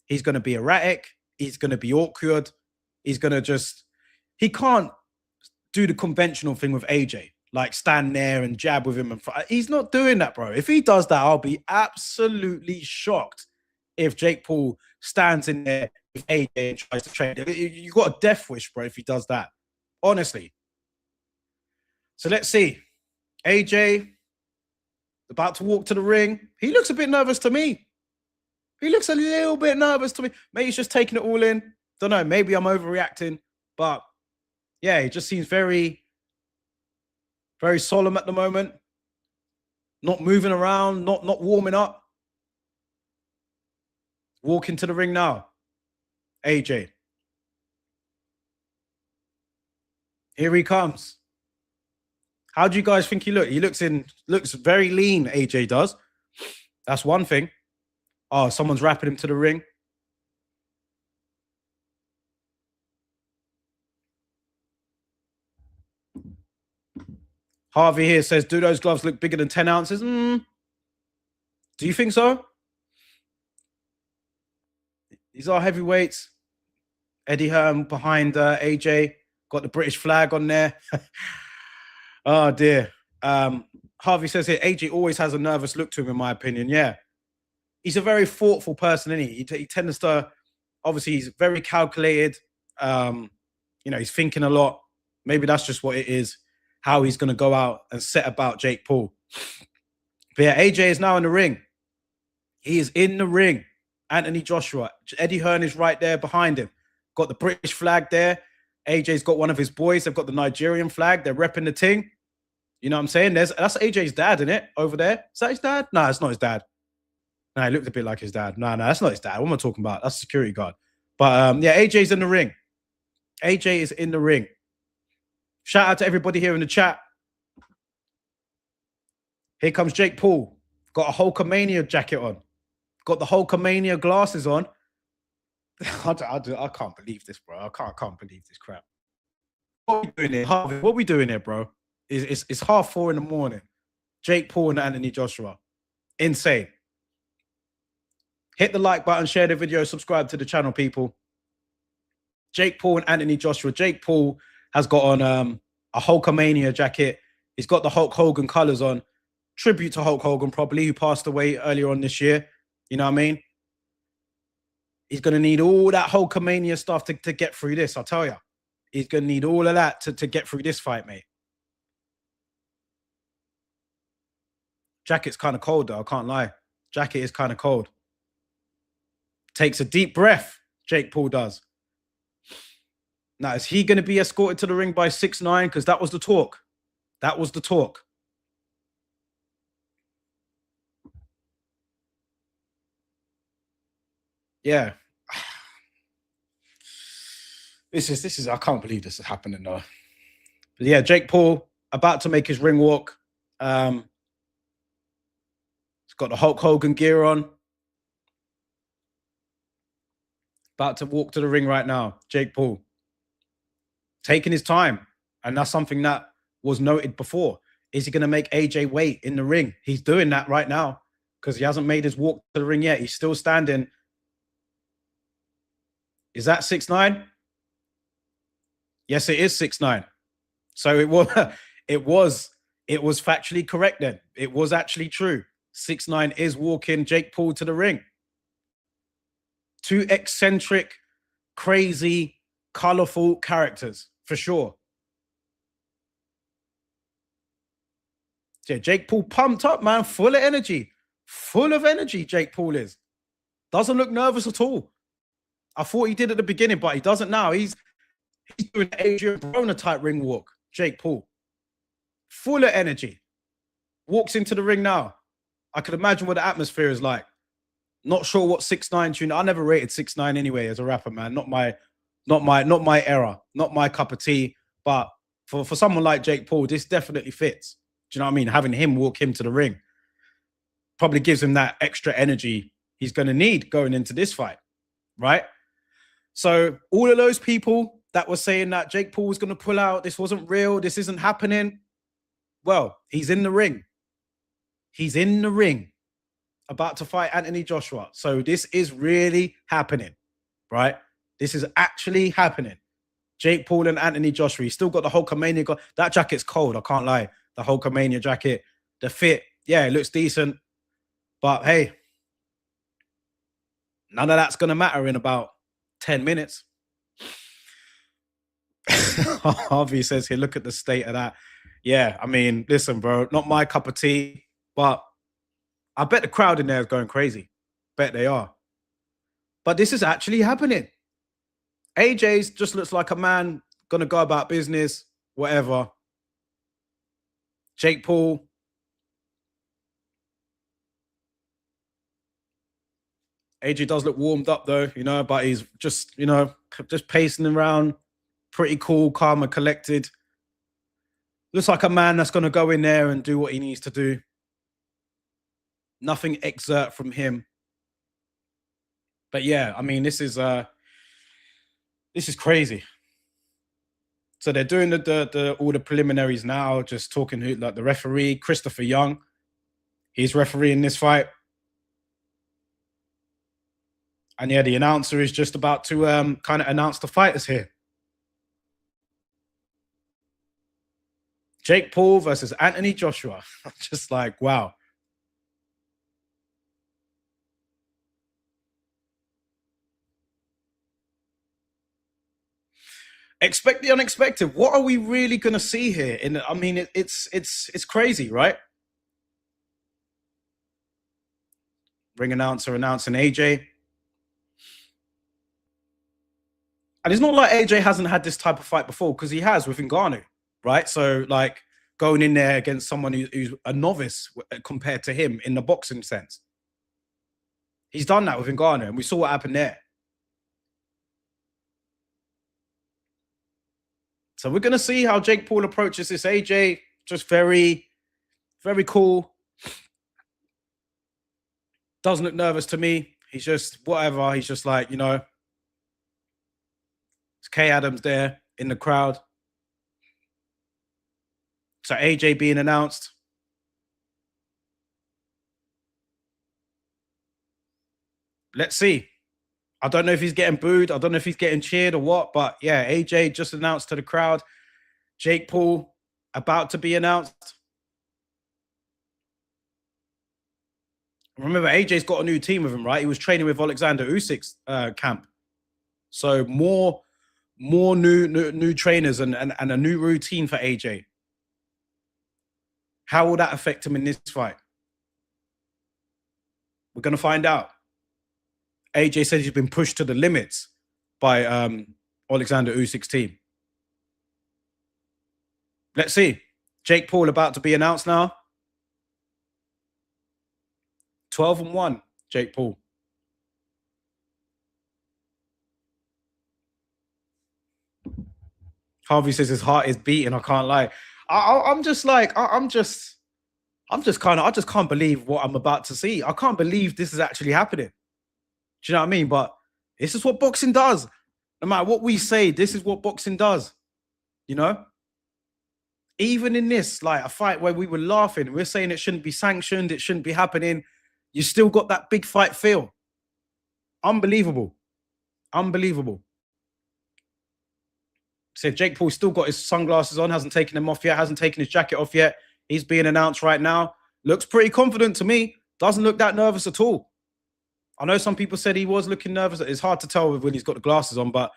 He's going to be erratic. He's going to be awkward. He's going to he can't do the conventional thing with AJ, like stand there and jab with him. He's not doing that, bro. If he does that, I'll be absolutely shocked if Jake Paul stands in there with AJ and tries to trade. You got a death wish, bro, if he does that. Honestly. So let's see. AJ about to walk to the ring. He looks a bit nervous to me. He looks a little bit nervous to me. Maybe he's just taking it all in. Don't know. Maybe I'm overreacting. But yeah, he just seems very, very solemn at the moment. Not moving around, not warming up. Walking to the ring now. AJ. Here he comes. How do you guys think he looks? He looks very lean, AJ does. That's one thing. Oh, someone's wrapping him to the ring. Harvey here says, do those gloves look bigger than 10 ounces? Do you think so? These are heavyweights. Eddie Hearn behind AJ. Got the British flag on there. Oh, dear. Harvey says here, AJ always has a nervous look to him, in my opinion. Yeah. He's a very thoughtful person, isn't he? He tends to, obviously, he's very calculated. He's thinking a lot. Maybe that's just what it is, how he's going to go out and set about Jake Paul. But yeah, AJ is now in the ring. He is in the ring. Anthony Joshua. Eddie Hearn is right there behind him. Got the British flag there. AJ's got one of his boys. They've got the Nigerian flag. They're repping the ting. You know what I'm saying? That's AJ's dad, isn't it? Over there. Is that his dad? No, it's not his dad. No, he looked a bit like his dad. No, that's not his dad. What am I talking about? That's a security guard. But yeah, AJ's in the ring. AJ is in the ring. Shout out to everybody here in the chat. Here comes Jake Paul. Got a Hulkamania jacket on. Got the Hulkamania glasses on. I can't believe this, bro. I can't believe this crap. What are we doing here, Harvey? What are we doing here, bro? It's 4:30 in the morning. Jake Paul and Anthony Joshua. Insane. Hit the like button, share the video, subscribe to the channel, people. Jake Paul and Anthony Joshua. Jake Paul has got on a Hulkamania jacket. He's got the Hulk Hogan colors on. Tribute to Hulk Hogan, probably, who passed away earlier on this year. You know what I mean? He's going to need all that Hulkamania stuff to get through this, I'll tell you. He's going to need all of that to get through this fight, mate. Jacket's kind of cold, though. I can't lie. Jacket is kind of cold. Takes a deep breath, Jake Paul does. Now, is he going to be escorted to the ring by 6ix9ine? Because that was the talk. That was the talk. Yeah. This is, I can't believe this is happening, though. But yeah, Jake Paul about to make his ring walk. He's got the Hulk Hogan gear on. About to walk to the ring right now, Jake Paul. Taking his time. And that's something that was noted before. Is he going to make AJ wait in the ring? He's doing that right now because he hasn't made his walk to the ring yet. He's still standing. Is that 6ix9ine? Yes, it is 6ix9ine. So it was, it was, it was factually correct then. It was actually true. 6ix9ine is walking Jake Paul to the ring. Two eccentric, crazy, colorful characters for sure. Yeah, Jake Paul pumped up, man, full of energy. Full of energy, Jake Paul is. Doesn't look nervous at all. I thought he did at the beginning, but he doesn't now. He's doing an Adrian Broner type ring walk, Jake Paul. Full of energy. Walks into the ring now. I could imagine what the atmosphere is like. Not sure what 6ix9ine tune. I never rated 6ix9ine anyway as a rapper, man. Not my era. Not my cup of tea. But for someone like Jake Paul, this definitely fits. Do you know what I mean? Having him walk him to the ring probably gives him that extra energy he's going to need going into this fight, right? So all of those people that were saying that Jake Paul was going to pull out, this wasn't real, this isn't happening, well, he's in the ring. He's in the ring about to fight Anthony Joshua. So this is really happening, right? This is actually happening. Jake Paul and Anthony Joshua. He's still got the Hulkamania. That jacket's cold, I can't lie. The Hulkamania jacket, the fit, yeah, it looks decent. But hey, none of that's going to matter in about 10 minutes. Harvey says here, look at the state of that. Yeah, I mean, listen, bro, not my cup of tea, but I bet the crowd in there is going crazy. Bet they are. But this is actually happening. AJ's just looks like a man going to go about business, whatever. Jake Paul. AJ does look warmed up though, you know, but he's just, you know, just pacing around, pretty cool, calm and collected. Looks like a man that's going to go in there and do what he needs to do. Nothing exert from him. But yeah, I mean, this is crazy. So they're doing all the preliminaries now, just talking who, like the referee, Christopher Young. He's refereeing this fight. And yeah, the announcer is just about to kind of announce the fighters here. Jake Paul versus Anthony Joshua. Just like, wow. Expect the unexpected. What are we really going to see here? I mean, it's crazy, right? Ring announcer announcing AJ. And it's not like AJ hasn't had this type of fight before, because he has with Ngannou, right? So like going in there against someone who's a novice compared to him in the boxing sense. He's done that with Ngannou, and we saw what happened there. So we're going to see how Jake Paul approaches this. AJ, just very, very cool. Doesn't look nervous to me. He's just whatever. He's just like, you know, it's Kay Adams there in the crowd. So AJ being announced. Let's see. I don't know if he's getting booed. I don't know if he's getting cheered or what. But yeah, AJ just announced to the crowd. Jake Paul about to be announced. Remember, AJ's got a new team with him, right? He was training with Alexander Usyk's camp. So more new trainers and a new routine for AJ. How will that affect him in this fight? We're going to find out. AJ said he's been pushed to the limits by Alexander Usyk's team. Let's see. Jake Paul about to be announced now. 12-1, Jake Paul. Harvey says his heart is beating. I can't lie. I just can't believe what I'm about to see. I can't believe this is actually happening. Do you know what I mean? But this is what boxing does. No matter what we say, this is what boxing does. You know? Even in this, like a fight where we were laughing, we're saying it shouldn't be sanctioned, it shouldn't be happening. You still got that big fight feel. Unbelievable. Unbelievable. Said Jake Paul still got his sunglasses on, hasn't taken them off yet, hasn't taken his jacket off yet. He's being announced right now. Looks pretty confident to me. Doesn't look that nervous at all. I know some people said he was looking nervous. It's hard to tell when he's got the glasses on, but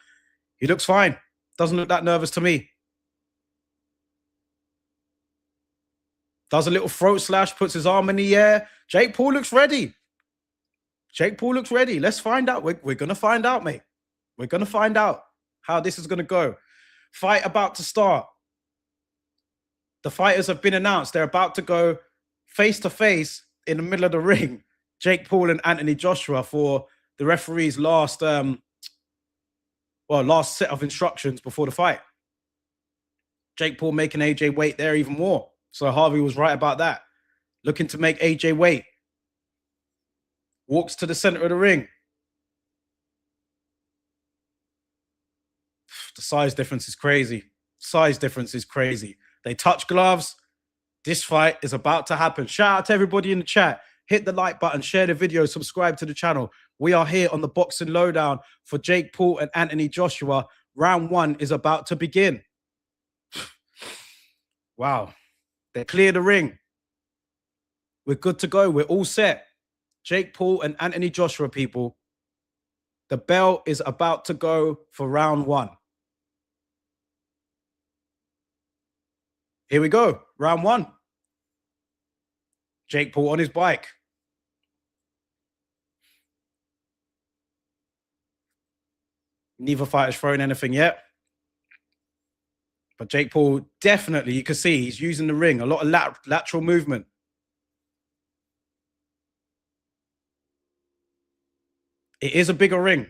he looks fine. Doesn't look that nervous to me. Does a little throat slash, puts his arm in the air. Jake Paul looks ready. Jake Paul looks ready. Let's find out. We're going to find out, mate. We're going to find out how this is going to go. Fight about to start. The fighters have been announced. They're about to go face to face in the middle of the ring. Jake Paul and Anthony Joshua for the referee's last set of instructions before the fight. Jake Paul making AJ wait there even more. So Harvey was right about that. Looking to make AJ wait. Walks to the center of the ring. The size difference is crazy. Size difference is crazy. They touch gloves. This fight is about to happen. Shout out to everybody in the chat. Hit the like button, share the video, subscribe to the channel. We are here on the Boxing Lowdown for Jake Paul and Anthony Joshua. Round 1 is about to begin. Wow. They clear the ring. We're good to go. We're all set. Jake Paul and Anthony Joshua, people. The bell is about to go for round 1. Here we go. Round 1. Jake Paul on his bike. Neither fighter's thrown anything yet. But Jake Paul, definitely, you can see he's using the ring. A lot of lateral movement. It is a bigger ring.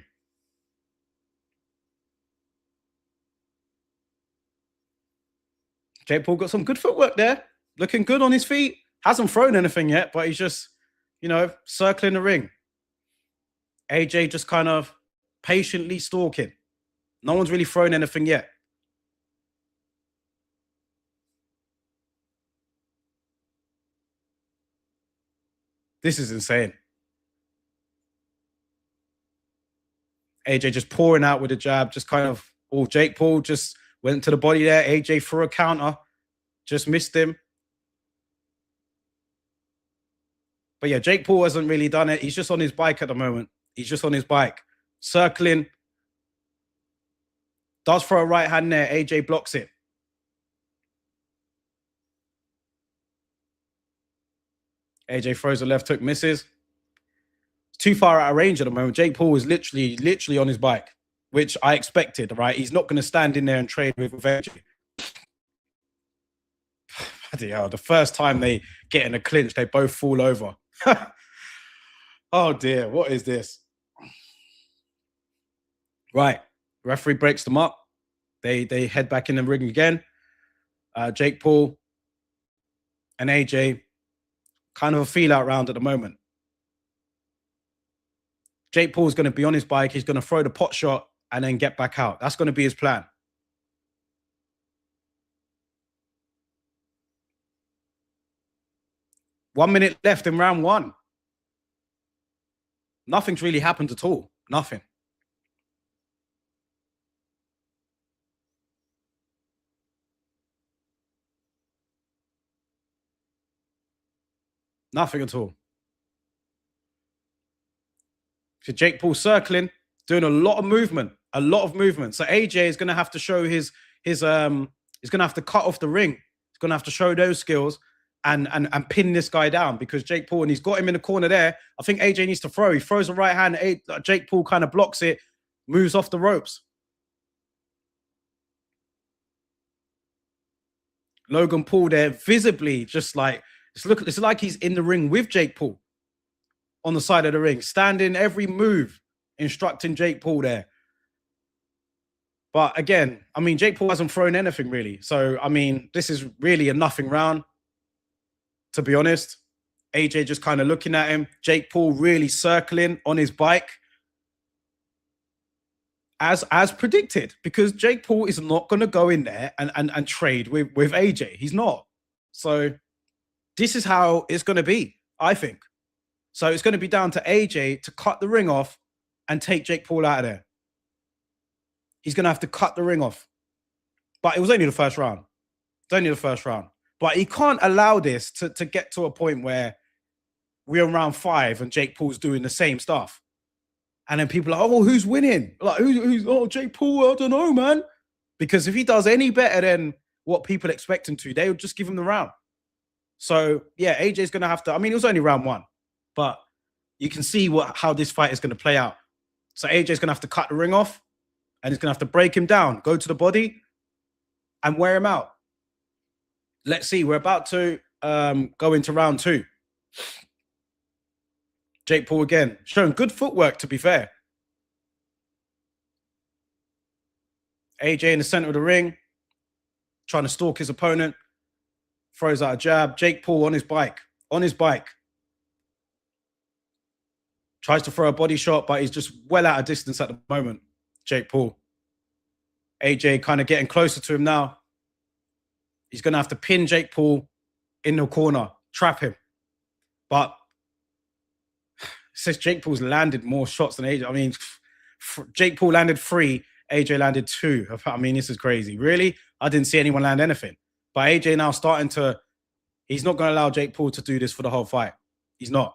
Jake Paul got some good footwork there. Looking good on his feet. Hasn't thrown anything yet, but he's just, circling the ring. AJ just kind of patiently stalking. No one's really thrown anything yet. This is insane. AJ just pouring out with a jab, just kind of, Jake Paul just went to the body there. AJ threw a counter, just missed him. But yeah, Jake Paul hasn't really done it. He's just on his bike at the moment. He's just on his bike. Circling. Does throw a right hand there. AJ blocks it. AJ throws a left hook, misses. It's too far out of range at the moment. Jake Paul is literally on his bike, which I expected, right? He's not going to stand in there and trade with AJ. Bloody hell, the first time they get in a clinch, they both fall over. Oh dear, what is this? Right, referee breaks them up. They head back in the ring again. Jake Paul and AJ, kind of a feel-out round at the moment. Jake Paul's going to be on his bike. He's going to throw the pot shot and then get back out. That's going to be his plan. One minute left in round 1. Nothing's really happened at all. Nothing. Nothing at all. So Jake Paul circling, doing a lot of movement. So AJ is going to have to show he's going to have to cut off the ring. He's going to have to show those skills and pin this guy down, because Jake Paul, and he's got him in the corner there. I think AJ needs to throw. He throws a right hand. Jake Paul kind of blocks it, moves off the ropes. Logan Paul there, visibly just like, it's like he's in the ring with Jake Paul on the side of the ring, standing every move, instructing Jake Paul there. But again, I mean, Jake Paul hasn't thrown anything really. So, I mean, this is really a nothing round, to be honest. AJ just kind of looking at him. Jake Paul really circling on his bike. As predicted, because Jake Paul is not going to go in there and trade with AJ. He's not. So this is how it's going to be, I think. So it's going to be down to AJ to cut the ring off and take Jake Paul out of there. He's going to have to cut the ring off. But it was only the first round. It's only the first round. But he can't allow this to get to a point where we're in round 5 and Jake Paul's doing the same stuff. And then people are like, oh, who's winning? Like, who's Jake Paul? I don't know, man. Because if he does any better than what people expect him to, they would just give him the round. So, yeah, AJ's going to have to, I mean, it was only round 1, but you can see how this fight is going to play out. So AJ's going to have to cut the ring off and he's going to have to break him down, go to the body and wear him out. Let's see. We're about to go into round 2. Jake Paul again, showing good footwork, to be fair. AJ in the center of the ring, trying to stalk his opponent. Throws out a jab. Jake Paul on his bike. Tries to throw a body shot, but he's just well out of distance at the moment, Jake Paul. AJ kind of getting closer to him now. He's going to have to pin Jake Paul in the corner, trap him. But says Jake Paul's landed more shots than AJ. I mean, Jake Paul landed 3, AJ landed 2. I mean, this is crazy. Really? I didn't see anyone land anything. But AJ now starting to, he's not going to allow Jake Paul to do this for the whole fight. He's not.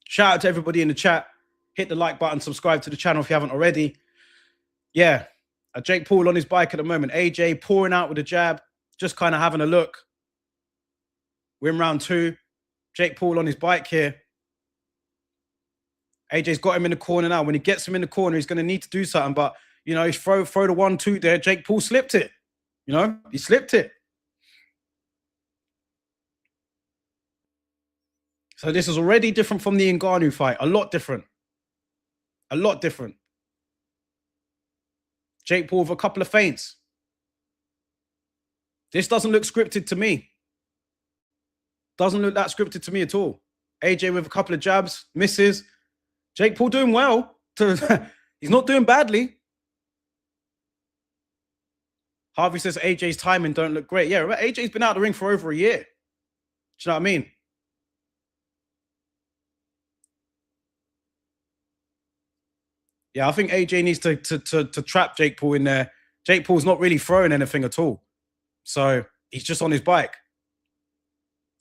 Shout out to everybody in the chat. Hit the like button, subscribe to the channel if you haven't already. Yeah, Jake Paul on his bike at the moment. AJ pouring out with a jab, just kind of having a look. We're in round 2. Jake Paul on his bike here. AJ's got him in the corner now. When he gets him in the corner, he's going to need to do something. But, you know, he's throw the 1-2 there. Jake Paul slipped it. You know, he slipped it. So this is already different from the Ngannou fight. A lot different. A lot different. Jake Paul with a couple of feints. This doesn't look scripted to me. Doesn't look that scripted to me at all. AJ with a couple of jabs, misses. Jake Paul doing well. He's not doing badly. Harvey says AJ's timing don't look great. Yeah, AJ's been out of the ring for over a year. Do you know what I mean? Yeah, I think AJ needs to trap Jake Paul in there. Jake Paul's not really throwing anything at all. So he's just on his bike.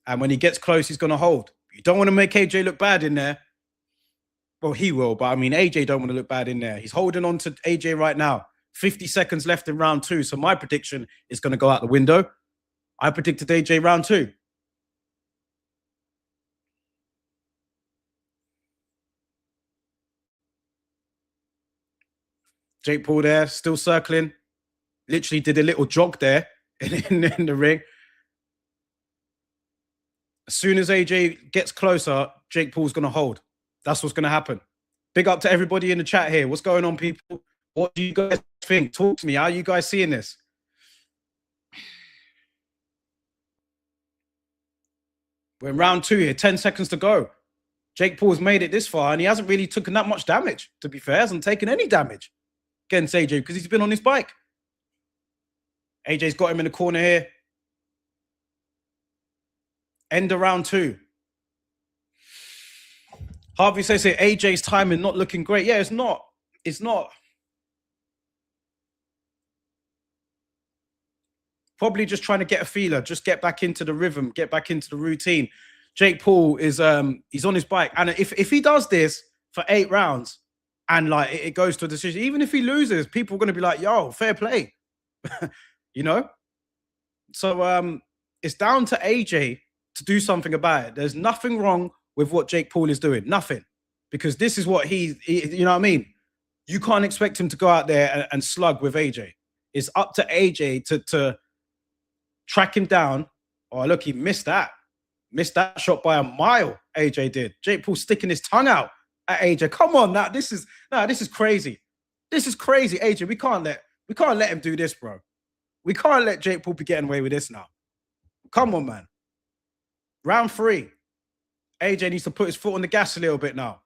And when he gets close, he's going to hold. You don't want to make AJ look bad in there. Well, he will, but I mean, AJ don't want to look bad in there. He's holding on to AJ right now. 50 seconds left in round 2. So my prediction is going to go out the window. I predicted AJ round 2. Jake Paul there, still circling. Literally did a little jog there in the ring. As soon as AJ gets closer, Jake Paul's going to hold. That's what's going to happen. Big up to everybody in the chat here. What's going on, people? What do you guys think? Talk to me. How are you guys seeing this? We're in round 2 here. 10 seconds to go. Jake Paul's made it this far, and he hasn't really taken that much damage, to be fair. Hasn't taken any damage against AJ because he's been on his bike. AJ's got him in the corner here. End of round 2. Harvey says here, AJ's timing not looking great. Yeah, it's not. It's not. Probably just trying to get a feeler, just get back into the rhythm, get back into the routine. Jake Paul is he's on his bike. And if he does this for 8 rounds and like it goes to a decision, even if he loses, people are going to be like, yo, fair play. You know? So it's down to AJ to do something about it. There's nothing wrong with what Jake Paul is doing. Nothing. Because this is what he you know what I mean? You can't expect him to go out there and slug with AJ. It's up to AJ to track him down. Oh, look, he missed that. Missed that shot by a mile, AJ did. Jake Paul sticking his tongue out at AJ. Come on now. This is crazy. This is crazy, AJ. We can't let him do this, bro. We can't let Jake Paul be getting away with this now. Come on, man. Round 3. AJ needs to put his foot on the gas a little bit now.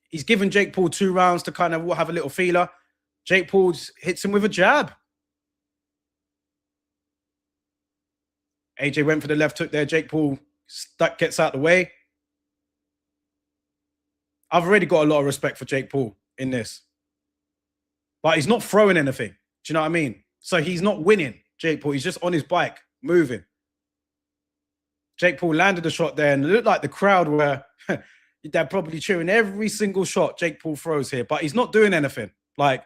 He's given Jake Paul 2 rounds to kind of have a little feeler. Jake Paul hits him with a jab. AJ went for the left hook there. Jake Paul gets out the way. I've already got a lot of respect for Jake Paul in this. but he's not throwing anything. Do you know what I mean? So he's not winning, Jake Paul. He's just on his bike, moving. Jake Paul landed a shot there, and it looked like the crowd were they're probably cheering every single shot Jake Paul throws here, but he's not doing anything. Like,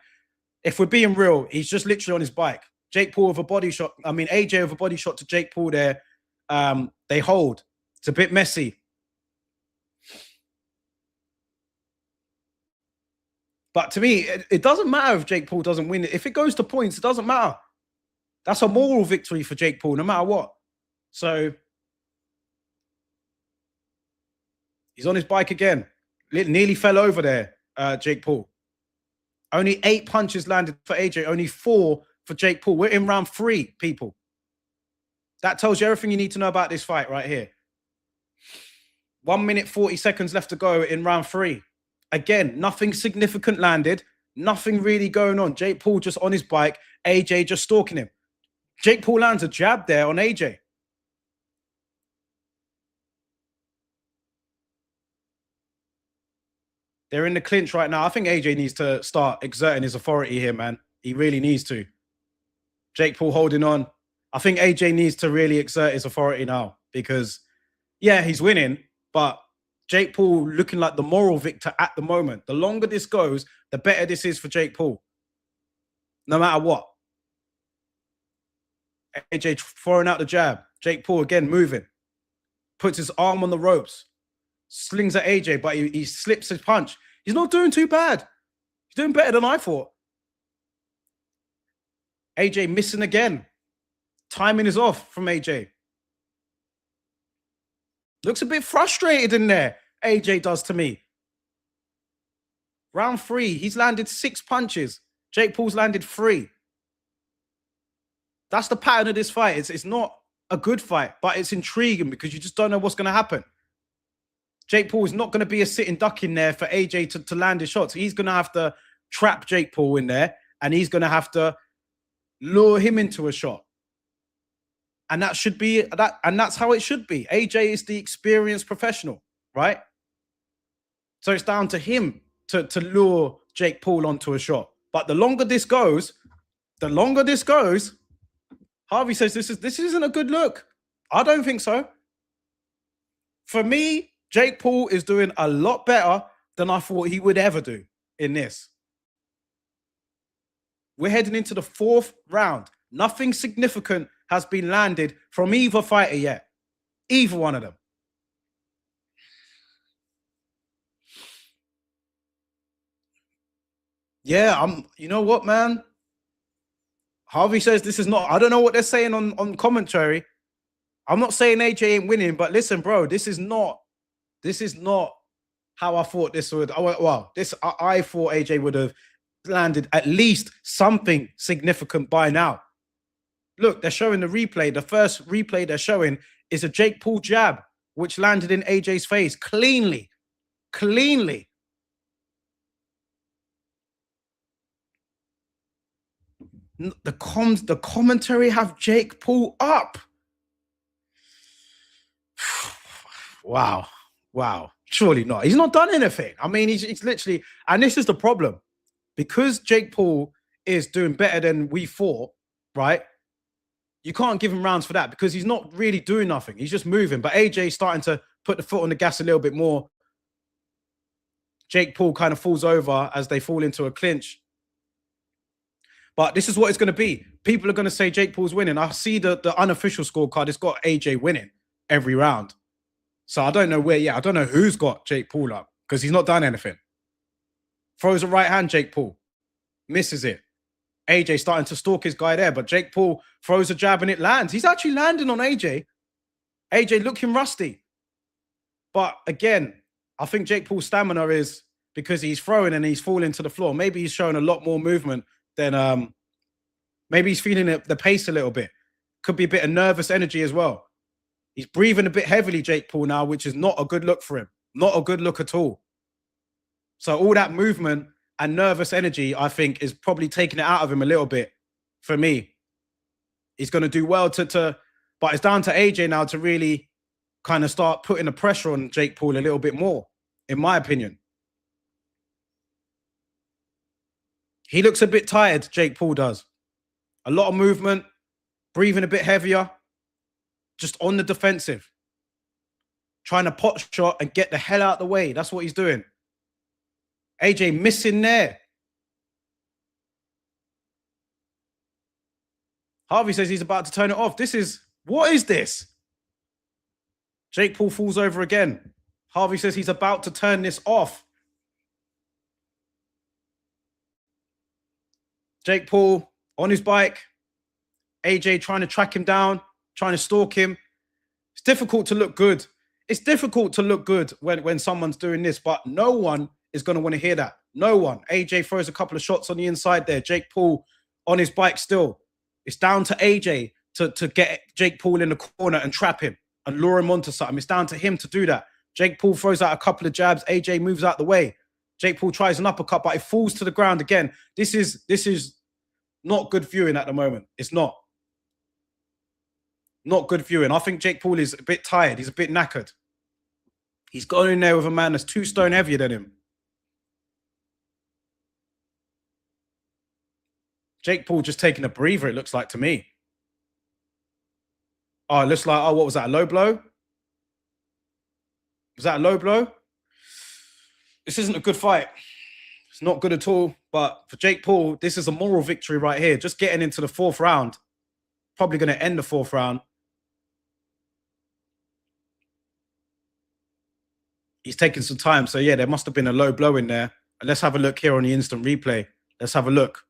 if we're being real, he's just literally on his bike. Jake Paul with a body shot. I mean, AJ with a body shot to Jake Paul there. They hold. It's a bit messy. But to me, it doesn't matter if Jake Paul doesn't win. If it goes to points, it doesn't matter. That's a moral victory for Jake Paul, no matter what. So he's on his bike again. Nearly fell over there, Jake Paul. Only 8 punches landed for AJ, only 4 for Jake Paul. We're in round 3, people. That tells you everything you need to know about this fight right here. 1 minute, 40 seconds left to go in round 3. Again, nothing significant landed. Nothing really going on. Jake Paul just on his bike. AJ just stalking him. Jake Paul lands a jab there on AJ. They're in the clinch right now. I think AJ needs to start exerting his authority here, man. He really needs to. Jake Paul holding on. I think AJ needs to really exert his authority now because, yeah, he's winning, but Jake Paul looking like the moral victor at the moment. The longer this goes, the better this is for Jake Paul. No matter what. AJ throwing out the jab. Jake Paul again moving. Puts his arm on the ropes. Slings at AJ, but he slips his punch. He's not doing too bad. He's doing better than I thought. AJ missing again. Timing is off from AJ. Looks a bit frustrated in there, AJ does to me. Round 3, he's landed 6 punches. Jake Paul's landed 3. That's the pattern of this fight. It's not a good fight, but it's intriguing because you just don't know what's going to happen. Jake Paul is not going to be a sitting duck in there for AJ to land his shots. He's going to have to trap Jake Paul in there, and he's going to have to lure him into a shot. And that should be that, and that's how it should be. AJ is the experienced professional, right? So it's down to him to lure Jake Paul onto a shot. But the longer this goes, Harvey says this isn't a good look. I don't think so. For me, Jake Paul is doing a lot better than I thought he would ever do in this. We're heading into the 4th round. Nothing significant has been landed from either fighter yet. Either one of them. Yeah, you know what, man? Harvey says this is not, I don't know what they're saying on commentary. I'm not saying AJ ain't winning, but listen, bro, this is not how I thought this would. I thought AJ would have landed at least something significant by now. Look, they're showing the replay. The first replay they're showing is a Jake Paul jab, which landed in AJ's face cleanly. The commentary have Jake Paul up. Wow. Surely not. He's not done anything. I mean, he's literally, and this is the problem. Because Jake Paul is doing better than we thought, right? You can't give him rounds for that because he's not really doing nothing. He's just moving. But AJ's starting to put the foot on the gas a little bit more. Jake Paul kind of falls over as they fall into a clinch. But this is what it's going to be. People are going to say Jake Paul's winning. I see the unofficial scorecard. It's got AJ winning every round. So I don't know I don't know who's got Jake Paul up because he's not done anything. Throws a right hand, Jake Paul. Misses it. AJ starting to stalk his guy there, but Jake Paul throws a jab and it lands. He's actually landing on AJ. AJ looking rusty. But again, I think Jake Paul's stamina is because he's throwing and he's falling to the floor. Maybe he's showing a lot more movement than maybe he's feeling the pace a little bit. Could be a bit of nervous energy as well. He's breathing a bit heavily, Jake Paul, now, which is not a good look for him. Not a good look at all. So all that movement and nervous energy, I think, is probably taking it out of him a little bit for me. He's going to do well but it's down to AJ now to really kind of start putting the pressure on Jake Paul a little bit more, in my opinion. He looks a bit tired, Jake Paul does. A lot of movement, breathing a bit heavier, just on the defensive. Trying to pot shot and get the hell out of the way. That's what he's doing. AJ missing there. Harvey says he's about to turn it off. What is this? Jake Paul falls over again. Harvey says he's about to turn this off. Jake Paul on his bike. AJ trying to track him down, trying to stalk him. It's difficult to look good. It's difficult to look good when someone's doing this, but no one is going to want to hear that. No one. AJ throws a couple of shots on the inside there. Jake Paul on his bike still. It's down to AJ to get Jake Paul in the corner and trap him and lure him onto something. It's down to him to do that. Jake Paul throws out a couple of jabs. AJ moves out the way. Jake Paul tries an uppercut, but it falls to the ground again. This is not good viewing at the moment. It's not. Not good viewing. I think Jake Paul is a bit tired. He's a bit knackered. He's gone in there with a man that's 2 stone heavier than him. Jake Paul just taking a breather, it looks like to me. Oh, it looks like, what was that, a low blow? Was that a low blow? This isn't a good fight. It's not good at all. But for Jake Paul, this is a moral victory right here. Just getting into the 4th round. Probably going to end the 4th round. He's taking some time. So, yeah, there must have been a low blow in there. And let's have a look here on the instant replay. Let's have a look.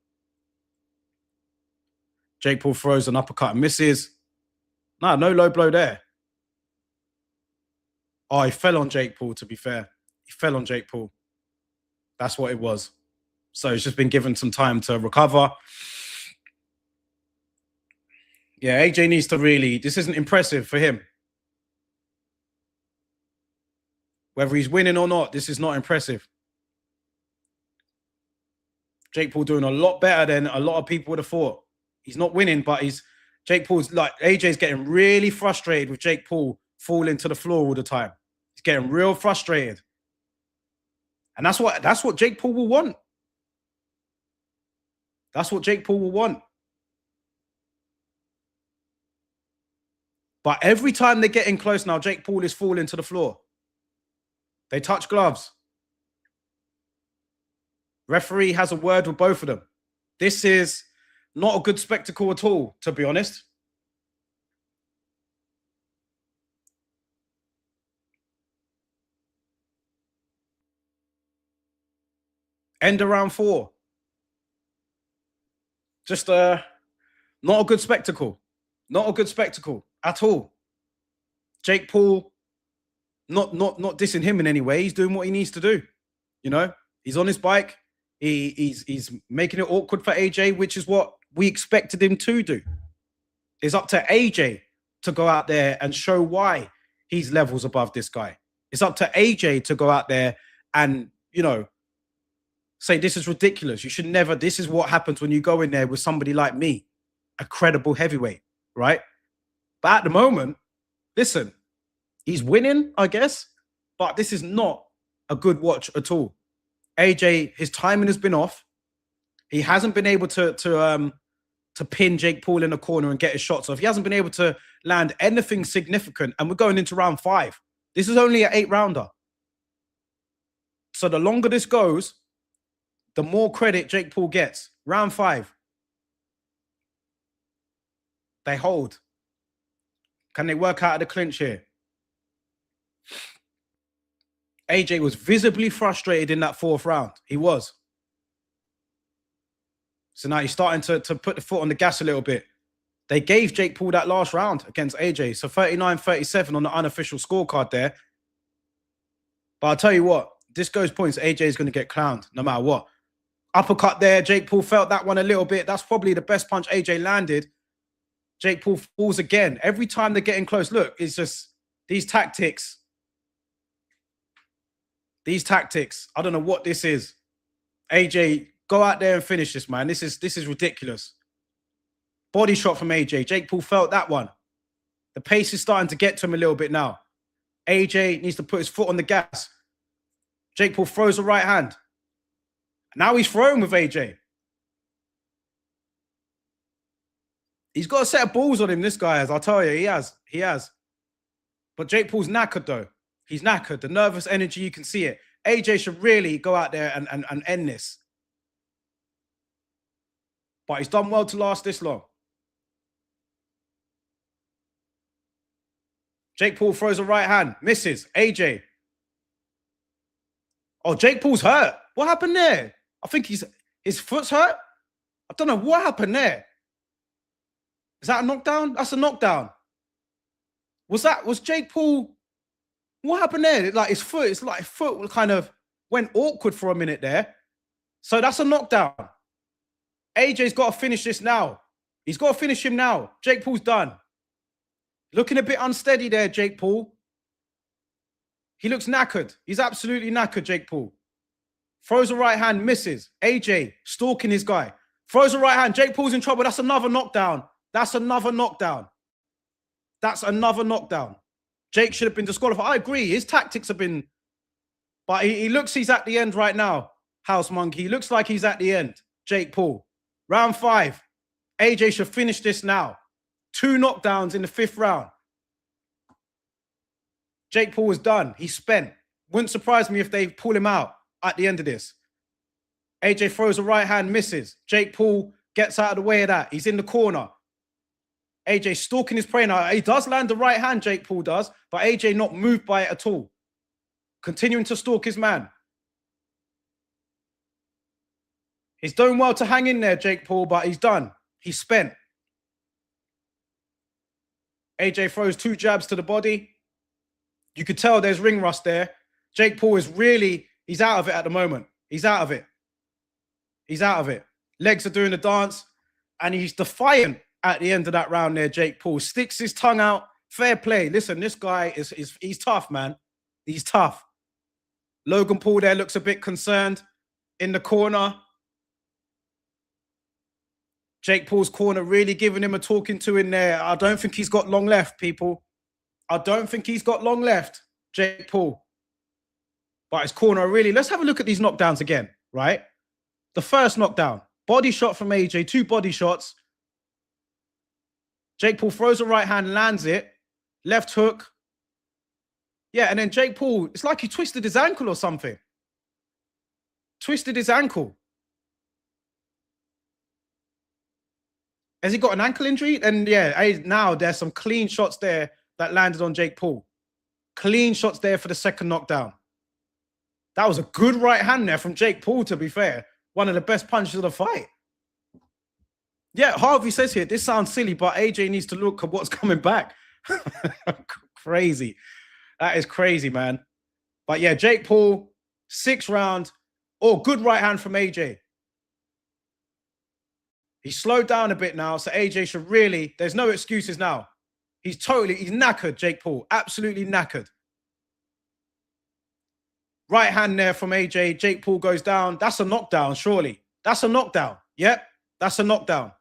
Jake Paul throws an uppercut and misses. No low blow there. Oh, he fell on Jake Paul, to be fair. He fell on Jake Paul. That's what it was. So he's just been given some time to recover. Yeah, AJ needs to really... This isn't impressive for him. Whether he's winning or not, this is not impressive. Jake Paul doing a lot better than a lot of people would have thought. He's not winning, but Jake Paul's like... AJ's getting really frustrated with Jake Paul falling to the floor all the time. He's getting real frustrated. And that's what Jake Paul will want. That's what Jake Paul will want. But every time they get in close now, Jake Paul is falling to the floor. They touch gloves. Referee has a word with both of them. This is not a good spectacle at all, to be honest. End of round 4. Just not a good spectacle. Not a good spectacle at all. Jake Paul, not dissing him in any way. He's doing what he needs to do. You know, he's on his bike. He's making it awkward for AJ, which is what we expected him to do. It's up to AJ to go out there and show why he's levels above this guy. It's up to AJ to go out there and, you know, say this is ridiculous. You should never. This is what happens when you go in there with somebody like me, a credible heavyweight, right? But at the moment, listen, he's winning, I guess, but this is not a good watch at all. AJ, his timing has been off. He hasn't been able to pin Jake Paul in the corner and get his shots off. He hasn't been able to land anything significant, and we're going into round 5. This is only an 8-rounder. So the longer this goes, the more credit Jake Paul gets. Round 5. They hold. Can they work out of the clinch here? AJ was visibly frustrated in that 4th round. He was. So now he's starting to put the foot on the gas a little bit. They gave Jake Paul that last round against AJ. So 39-37 on the unofficial scorecard there. But I'll tell you what, this goes points. AJ is going to get clowned no matter what. Uppercut there. Jake Paul felt that one a little bit. That's probably the best punch AJ landed. Jake Paul falls again. Every time they're getting close, look, it's just these tactics. These tactics. I don't know what this is. AJ, go out there and finish this, man. This is ridiculous. Body shot from AJ. Jake Paul felt that one. The pace is starting to get to him a little bit now. AJ needs to put his foot on the gas. Jake Paul throws a right hand. Now he's throwing with AJ. He's got a set of balls on him, this guy has. I'll tell you, he has. He has. But Jake Paul's knackered, though. He's knackered. The nervous energy, you can see it. AJ should really go out there and end this. But he's done well to last this long. Jake Paul throws a right hand. Misses. AJ. Oh, Jake Paul's hurt. What happened there? I think his foot's hurt. I don't know what happened there. Is that a knockdown? That's a knockdown. Was Jake Paul? What happened there? Like his foot, it's like his foot kind of went awkward for a minute there. So that's a knockdown. AJ's got to finish this now. He's got to finish him now. Jake Paul's done. Looking a bit unsteady there, Jake Paul. He looks knackered. He's absolutely knackered, Jake Paul. Throws a right hand, misses. AJ stalking his guy. Throws a right hand. Jake Paul's in trouble. That's another knockdown. That's another knockdown. That's another knockdown. Jake should have been disqualified. I agree. His tactics have been... But he looks he's at the end right now, House Monkey. He looks like he's at the end, Jake Paul. Round 5. AJ should finish this now. 2 knockdowns in the 5th round. Jake Paul was done. He's spent. Wouldn't surprise me if they pull him out at the end of this. AJ throws a right hand, misses. Jake Paul gets out of the way of that. He's in the corner. AJ stalking his prey now. He does land the right hand, Jake Paul does, but AJ not moved by it at all. Continuing to stalk his man. He's doing well to hang in there, Jake Paul, but he's done. He's spent. AJ throws 2 jabs to the body. You could tell there's ring rust there. Jake Paul is really, he's out of it at the moment. He's out of it. He's out of it. Legs are doing the dance, and he's defiant at the end of that round there, Jake Paul. Sticks his tongue out. Fair play. Listen, this guy he's tough, man. He's tough. Logan Paul there looks a bit concerned in the corner. Jake Paul's corner really giving him a talking to in there. I don't think he's got long left, people. I don't think he's got long left, Jake Paul. But his corner really... Let's have a look at these knockdowns again, right? The first knockdown. Body shot from AJ. 2 body shots. Jake Paul throws a right hand, lands it. Left hook. Yeah, and then Jake Paul, it's like he twisted his ankle or something. Twisted his ankle. Has he got an ankle injury? And yeah, now there's some clean shots there that landed on Jake Paul. Clean shots there for the second knockdown. That was a good right hand there from Jake Paul, to be fair. One of the best punches of the fight. Yeah, Harvey says here, this sounds silly, but AJ needs to look at what's coming back. Crazy. That is crazy, man. But yeah, Jake Paul, 6th round. Oh, good right hand from AJ. He's slowed down a bit now, so AJ should really... There's no excuses now. He's knackered, Jake Paul. Absolutely knackered. Right hand there from AJ. Jake Paul goes down. That's a knockdown, surely. That's a knockdown. Yep, that's a knockdown.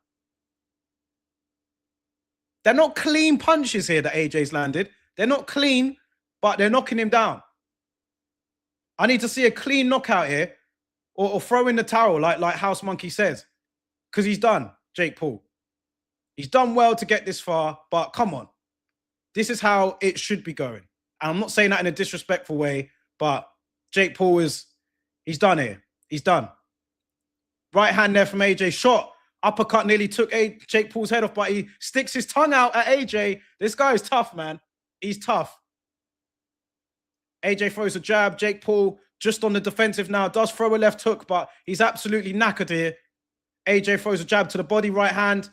They're not clean punches here that AJ's landed. They're not clean, but they're knocking him down. I need to see a clean knockout here, or throw in the towel like House Monkey says. Because he's done, Jake Paul. He's done well to get this far, but come on. This is how it should be going. And I'm not saying that in a disrespectful way, but Jake Paul he's done here. He's done. Right hand there from AJ. Shot. Uppercut nearly took Jake Paul's head off, but he sticks his tongue out at AJ. This guy is tough, man. He's tough. AJ throws a jab. Jake Paul just on the defensive now. Does throw a left hook, but he's absolutely knackered here. AJ throws a jab to the body, right hand.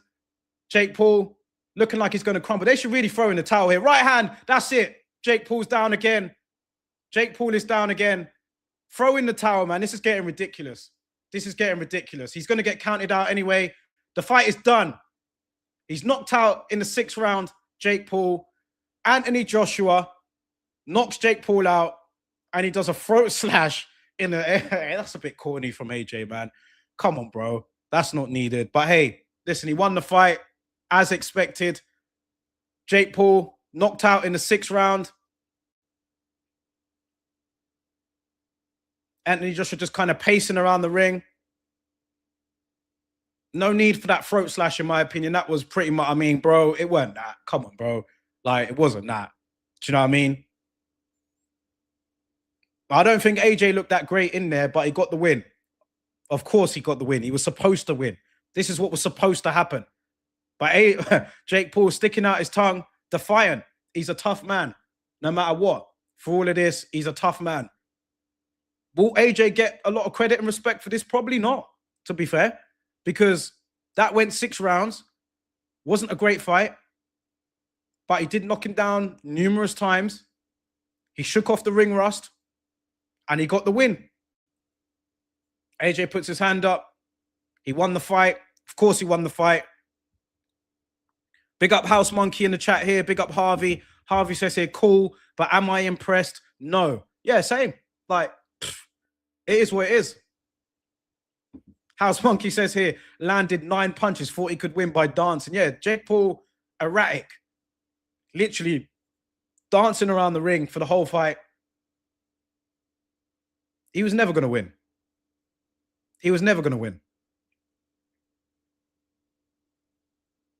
Jake Paul looking like he's going to crumble. They should really throw in the towel here. Right hand. That's it. Jake Paul's down again. Jake Paul is down again. Throw in the towel, man. This is getting ridiculous. This is getting ridiculous. He's going to get counted out anyway. The fight is done. He's knocked out in the 6th round, Jake Paul. Anthony Joshua knocks Jake Paul out, and he does a throat slash in the air. That's a bit corny from AJ, man. Come on, bro. That's not needed. But hey, listen, he won the fight as expected. Jake Paul knocked out in the 6th round. Anthony Joshua just kind of pacing around the ring. No need for that throat slash, in my opinion. That was pretty much, I mean, bro, it weren't that. Come on, bro. Like, it wasn't that. Do you know what I mean? I don't think AJ looked that great in there, but he got the win. Of course he got the win. He was supposed to win. This is what was supposed to happen. But Jake Paul sticking out his tongue, defiant. He's a tough man, no matter what. For all of this, he's a tough man. Will AJ get a lot of credit and respect for this? Probably not, to be fair, because that went 6 rounds. Wasn't a great fight, but he did knock him down numerous times. He shook off the ring rust, and he got the win. AJ puts his hand up. He won the fight. Of course, he won the fight. Big up House Monkey in the chat here. Big up Harvey. Harvey says here, cool, but am I impressed? No. Yeah, same. Like, it is what it is. House Monkey says here, landed 9 punches, thought he could win by dancing. Yeah, Jake Paul, erratic. Literally dancing around the ring for the whole fight. He was never going to win. He was never going to win.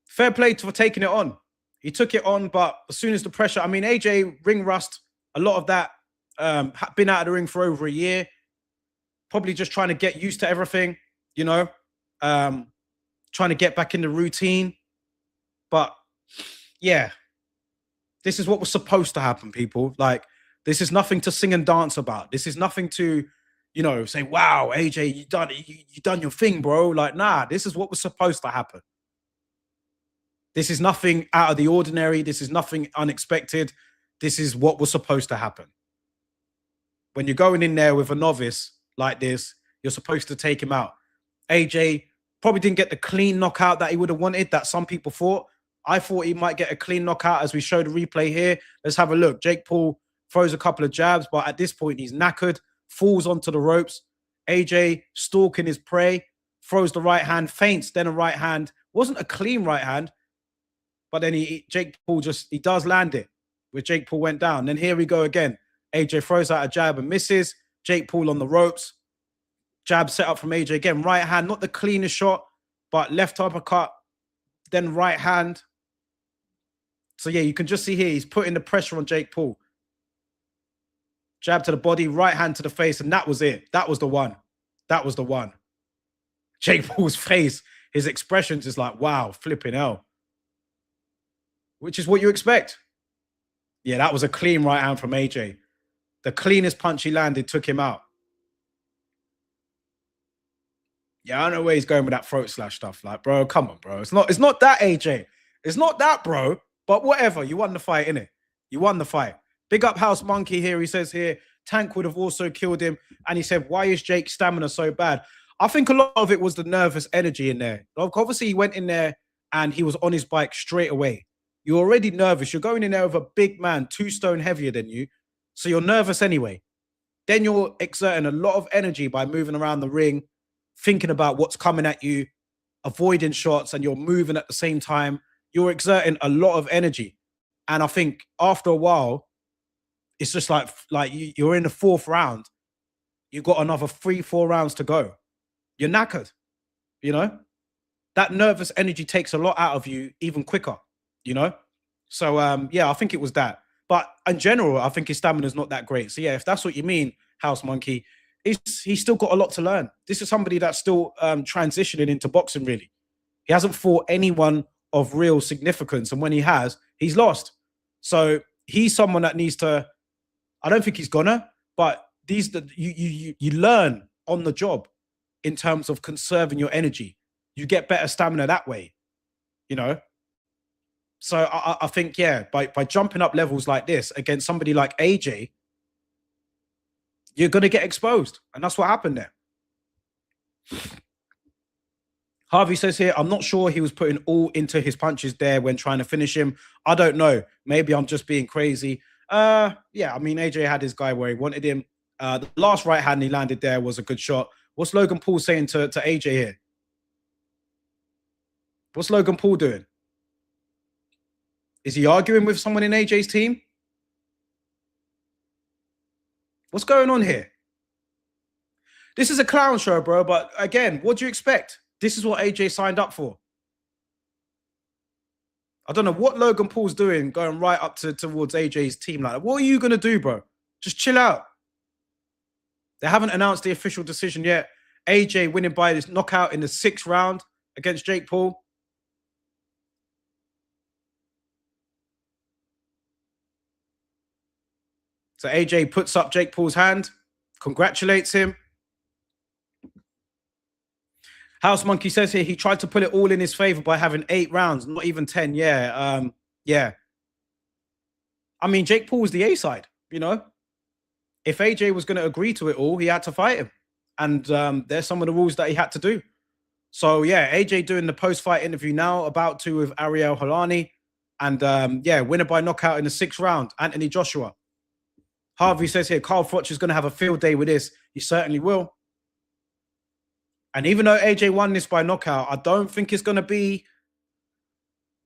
Fair play for taking it on. He took it on, but as soon as the pressure, I mean, AJ, ring rust, a lot of that, been out of the ring for over a year. Probably just trying to get used to everything, you know, trying to get back in the routine. But yeah, this is what was supposed to happen, people. Like, this is nothing to sing and dance about. This is nothing to, you know, say, wow, AJ, you done your thing, bro. Like, nah, this is what was supposed to happen. This is nothing out of the ordinary. This is nothing unexpected. This is what was supposed to happen. When you're going in there with a novice like this, you're supposed to take him out. AJ probably didn't get the clean knockout that he would have wanted, that some people thought. I thought he might get a clean knockout, as we show the replay here. Let's have a look. Jake Paul throws a couple of jabs, but at this point, he's knackered, falls onto the ropes. AJ stalking his prey, throws the right hand, feints, then a right hand. Wasn't a clean right hand, but then Jake Paul he does land it, where Jake Paul went down. Then here we go again. AJ throws out a jab and misses. Jake Paul on the ropes. Jab set up from AJ again. Right hand, not the cleanest shot, but left uppercut, then right hand. So yeah, you can just see here, he's putting the pressure on Jake Paul. Jab to the body, right hand to the face, and that was it. That was the one. That was the one. Jake Paul's face, his expressions is like, wow, flipping hell. Which is what you expect. Yeah, that was a clean right hand from AJ. The cleanest punch he landed took him out. Yeah, I don't know where he's going with that throat slash stuff. Like, bro, come on, bro. It's not that, AJ. It's not that, bro. But whatever. You won the fight, innit? You won the fight. Big up House Monkey here. He says here, Tank would have also killed him. And he said, why is Jake's stamina so bad? I think a lot of it was the nervous energy in there. Obviously, he went in there and he was on his bike straight away. You're already nervous. You're going in there with a big man, 2 stone heavier than you. So you're nervous anyway. Then you're exerting a lot of energy by moving around the ring, thinking about what's coming at you, avoiding shots, and you're moving at the same time. You're exerting a lot of energy. And I think after a while, it's just like you're in the 4th round. You've got another 3-4 rounds to go. You're knackered, you know? That nervous energy takes a lot out of you even quicker, you know? So, yeah, I think it was that. But in general, I think his stamina is not that great. So, yeah, if that's what you mean, House Monkey, he's still got a lot to learn. This is somebody that's still transitioning into boxing, really. He hasn't fought anyone of real significance. And when he has, he's lost. So he's someone that needs to, I don't think he's gonna, but you learn on the job in terms of conserving your energy. You get better stamina that way, you know? So I think, yeah, by jumping up levels like this against somebody like AJ, you're going to get exposed. And that's what happened there. Harvey says here, I'm not sure he was putting all into his punches there when trying to finish him. I don't know. Maybe I'm just being crazy. Yeah, I mean, AJ had his guy where he wanted him. The last right hand he landed there was a good shot. What's Logan Paul saying to AJ here? What's Logan Paul doing? Is he arguing with someone in AJ's team? What's going on here? This is a clown show, bro. But again, what do you expect? This is what AJ signed up for. I don't know what Logan Paul's doing, going right up towards AJ's team. Like, what are you gonna do, bro? Just chill out. They haven't announced the official decision yet. AJ winning by this knockout in the 6th round against Jake Paul. So AJ puts up Jake Paul's hand, congratulates him. House Monkey says here he tried to put it all in his favor by having 8 rounds, not even 10. Yeah, yeah. I mean, Jake Paul was the A side, you know. If AJ was going to agree to it all, he had to fight him, and there's some of the rules that he had to do. So yeah, AJ doing the post-fight interview now, about to with Ariel Helwani, and yeah, winner by knockout in the 6th round, Anthony Joshua. Harvey says here, Carl Froch is going to have a field day with this. He certainly will. And even though AJ won this by knockout, I don't think it's going to be...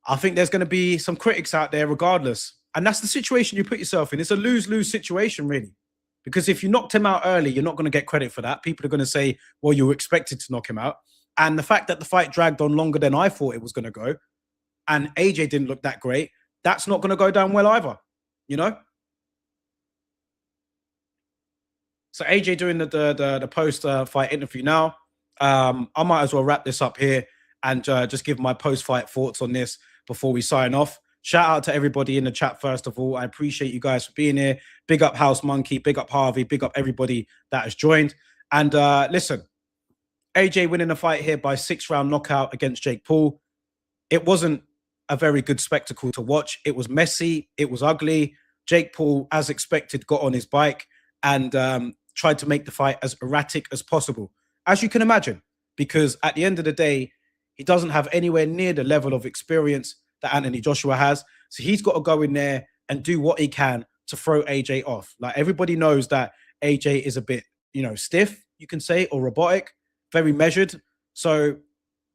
I think there's going to be some critics out there regardless. And that's the situation you put yourself in. It's a lose-lose situation, really. Because if you knocked him out early, you're not going to get credit for that. People are going to say, well, you were expected to knock him out. And the fact that the fight dragged on longer than I thought it was going to go, and AJ didn't look that great, that's not going to go down well either, you know? So AJ doing the post-fight interview now. I might as well wrap this up here and just give my post-fight thoughts on this before we sign off. Shout out to everybody in the chat, first of all. I appreciate you guys for being here. Big up House Monkey, big up Harvey, big up everybody that has joined. And listen, AJ winning the fight here by 6th round knockout against Jake Paul. It wasn't a very good spectacle to watch. It was messy. It was ugly. Jake Paul, as expected, got on his bike and tried to make the fight as erratic as possible, as you can imagine, because at the end of the day, he doesn't have anywhere near the level of experience that Anthony Joshua has. So he's got to go in there and do what he can to throw AJ off. Like, everybody knows that AJ is a bit, you know, stiff, you can say, or robotic, very measured. So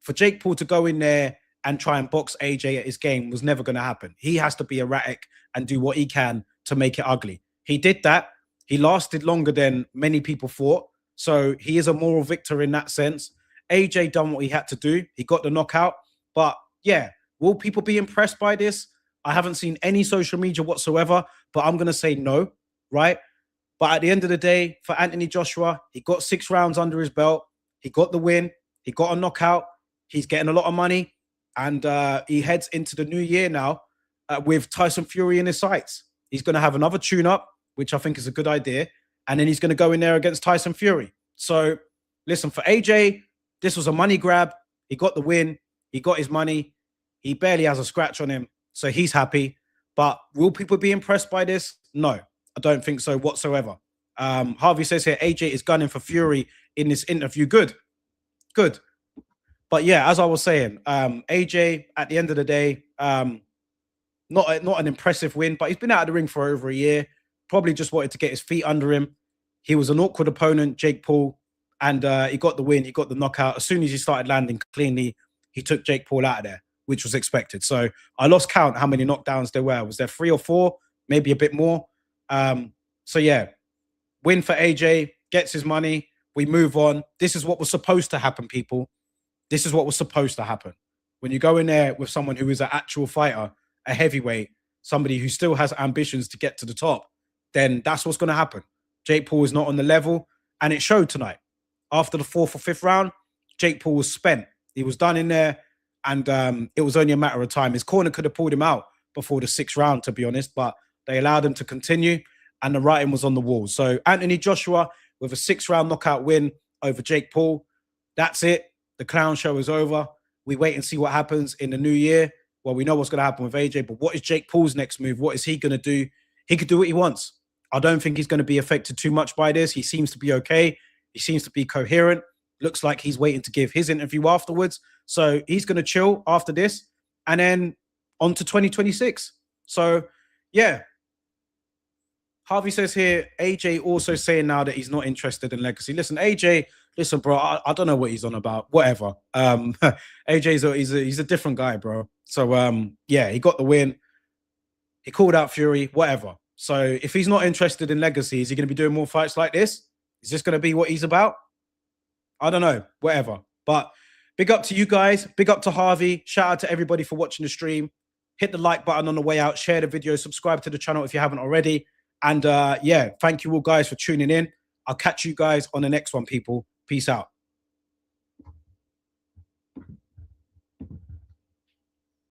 for Jake Paul to go in there and try and box AJ at his game was never going to happen. He has to be erratic and do what he can to make it ugly. He did that. He lasted longer than many people thought. So he is a moral victor in that sense. AJ done what he had to do. He got the knockout. But yeah, will people be impressed by this? I haven't seen any social media whatsoever, but I'm going to say no, right? But at the end of the day, for Anthony Joshua, he got 6 rounds under his belt. He got the win. He got a knockout. He's getting a lot of money. And he heads into the new year now with Tyson Fury in his sights. He's going to have another tune-up, which I think is a good idea. And then he's going to go in there against Tyson Fury. So listen, for AJ, this was a money grab. He got the win. He got his money. He barely has a scratch on him. So he's happy. But will people be impressed by this? No, I don't think so whatsoever. Harvey says here, AJ is gunning for Fury in this interview. Good. Good. But yeah, as I was saying, AJ, at the end of the day, not an impressive win, but he's been out of the ring for over a year. Probably just wanted to get his feet under him. He was an awkward opponent, Jake Paul, and he got the win. He got the knockout. As soon as he started landing cleanly, he took Jake Paul out of there, which was expected. So I lost count how many knockdowns there were. Was there 3 or 4? Maybe a bit more. So yeah, win for AJ, gets his money. We move on. This is what was supposed to happen, people. This is what was supposed to happen. When you go in there with someone who is an actual fighter, a heavyweight, somebody who still has ambitions to get to the top, then that's what's going to happen. Jake Paul is not on the level, and it showed tonight. After the 4th or 5th round, Jake Paul was spent. He was done in there, and it was only a matter of time. His corner could have pulled him out before the 6th round, to be honest, but they allowed him to continue, and the writing was on the wall. So Anthony Joshua with a 6th round knockout win over Jake Paul. That's it. The clown show is over. We wait and see what happens in the new year. Well, we know what's going to happen with AJ, but what is Jake Paul's next move? What is he going to do? He could do what he wants. I don't think he's going to be affected too much by this. He seems to be okay. He seems to be coherent. Looks like he's waiting to give his interview afterwards. So he's going to chill after this and then on to 2026. So, yeah. Harvey says here, AJ also saying now that he's not interested in legacy. Listen, AJ, listen, bro, I don't know what he's on about. Whatever. AJ's he's a different guy, bro. So, yeah, he got the win. He called out Fury, whatever. So if he's not interested in legacy, is he going to be doing more fights like this? Is this going to be what he's about? I don't know, whatever. But Big up to you guys. Big up to Harvey. Shout out to everybody for watching the stream. Hit the like button on the way out. Share the video. Subscribe to the channel if you haven't already. And yeah, thank you all guys for tuning in. I'll catch you guys on the next one, people. Peace out.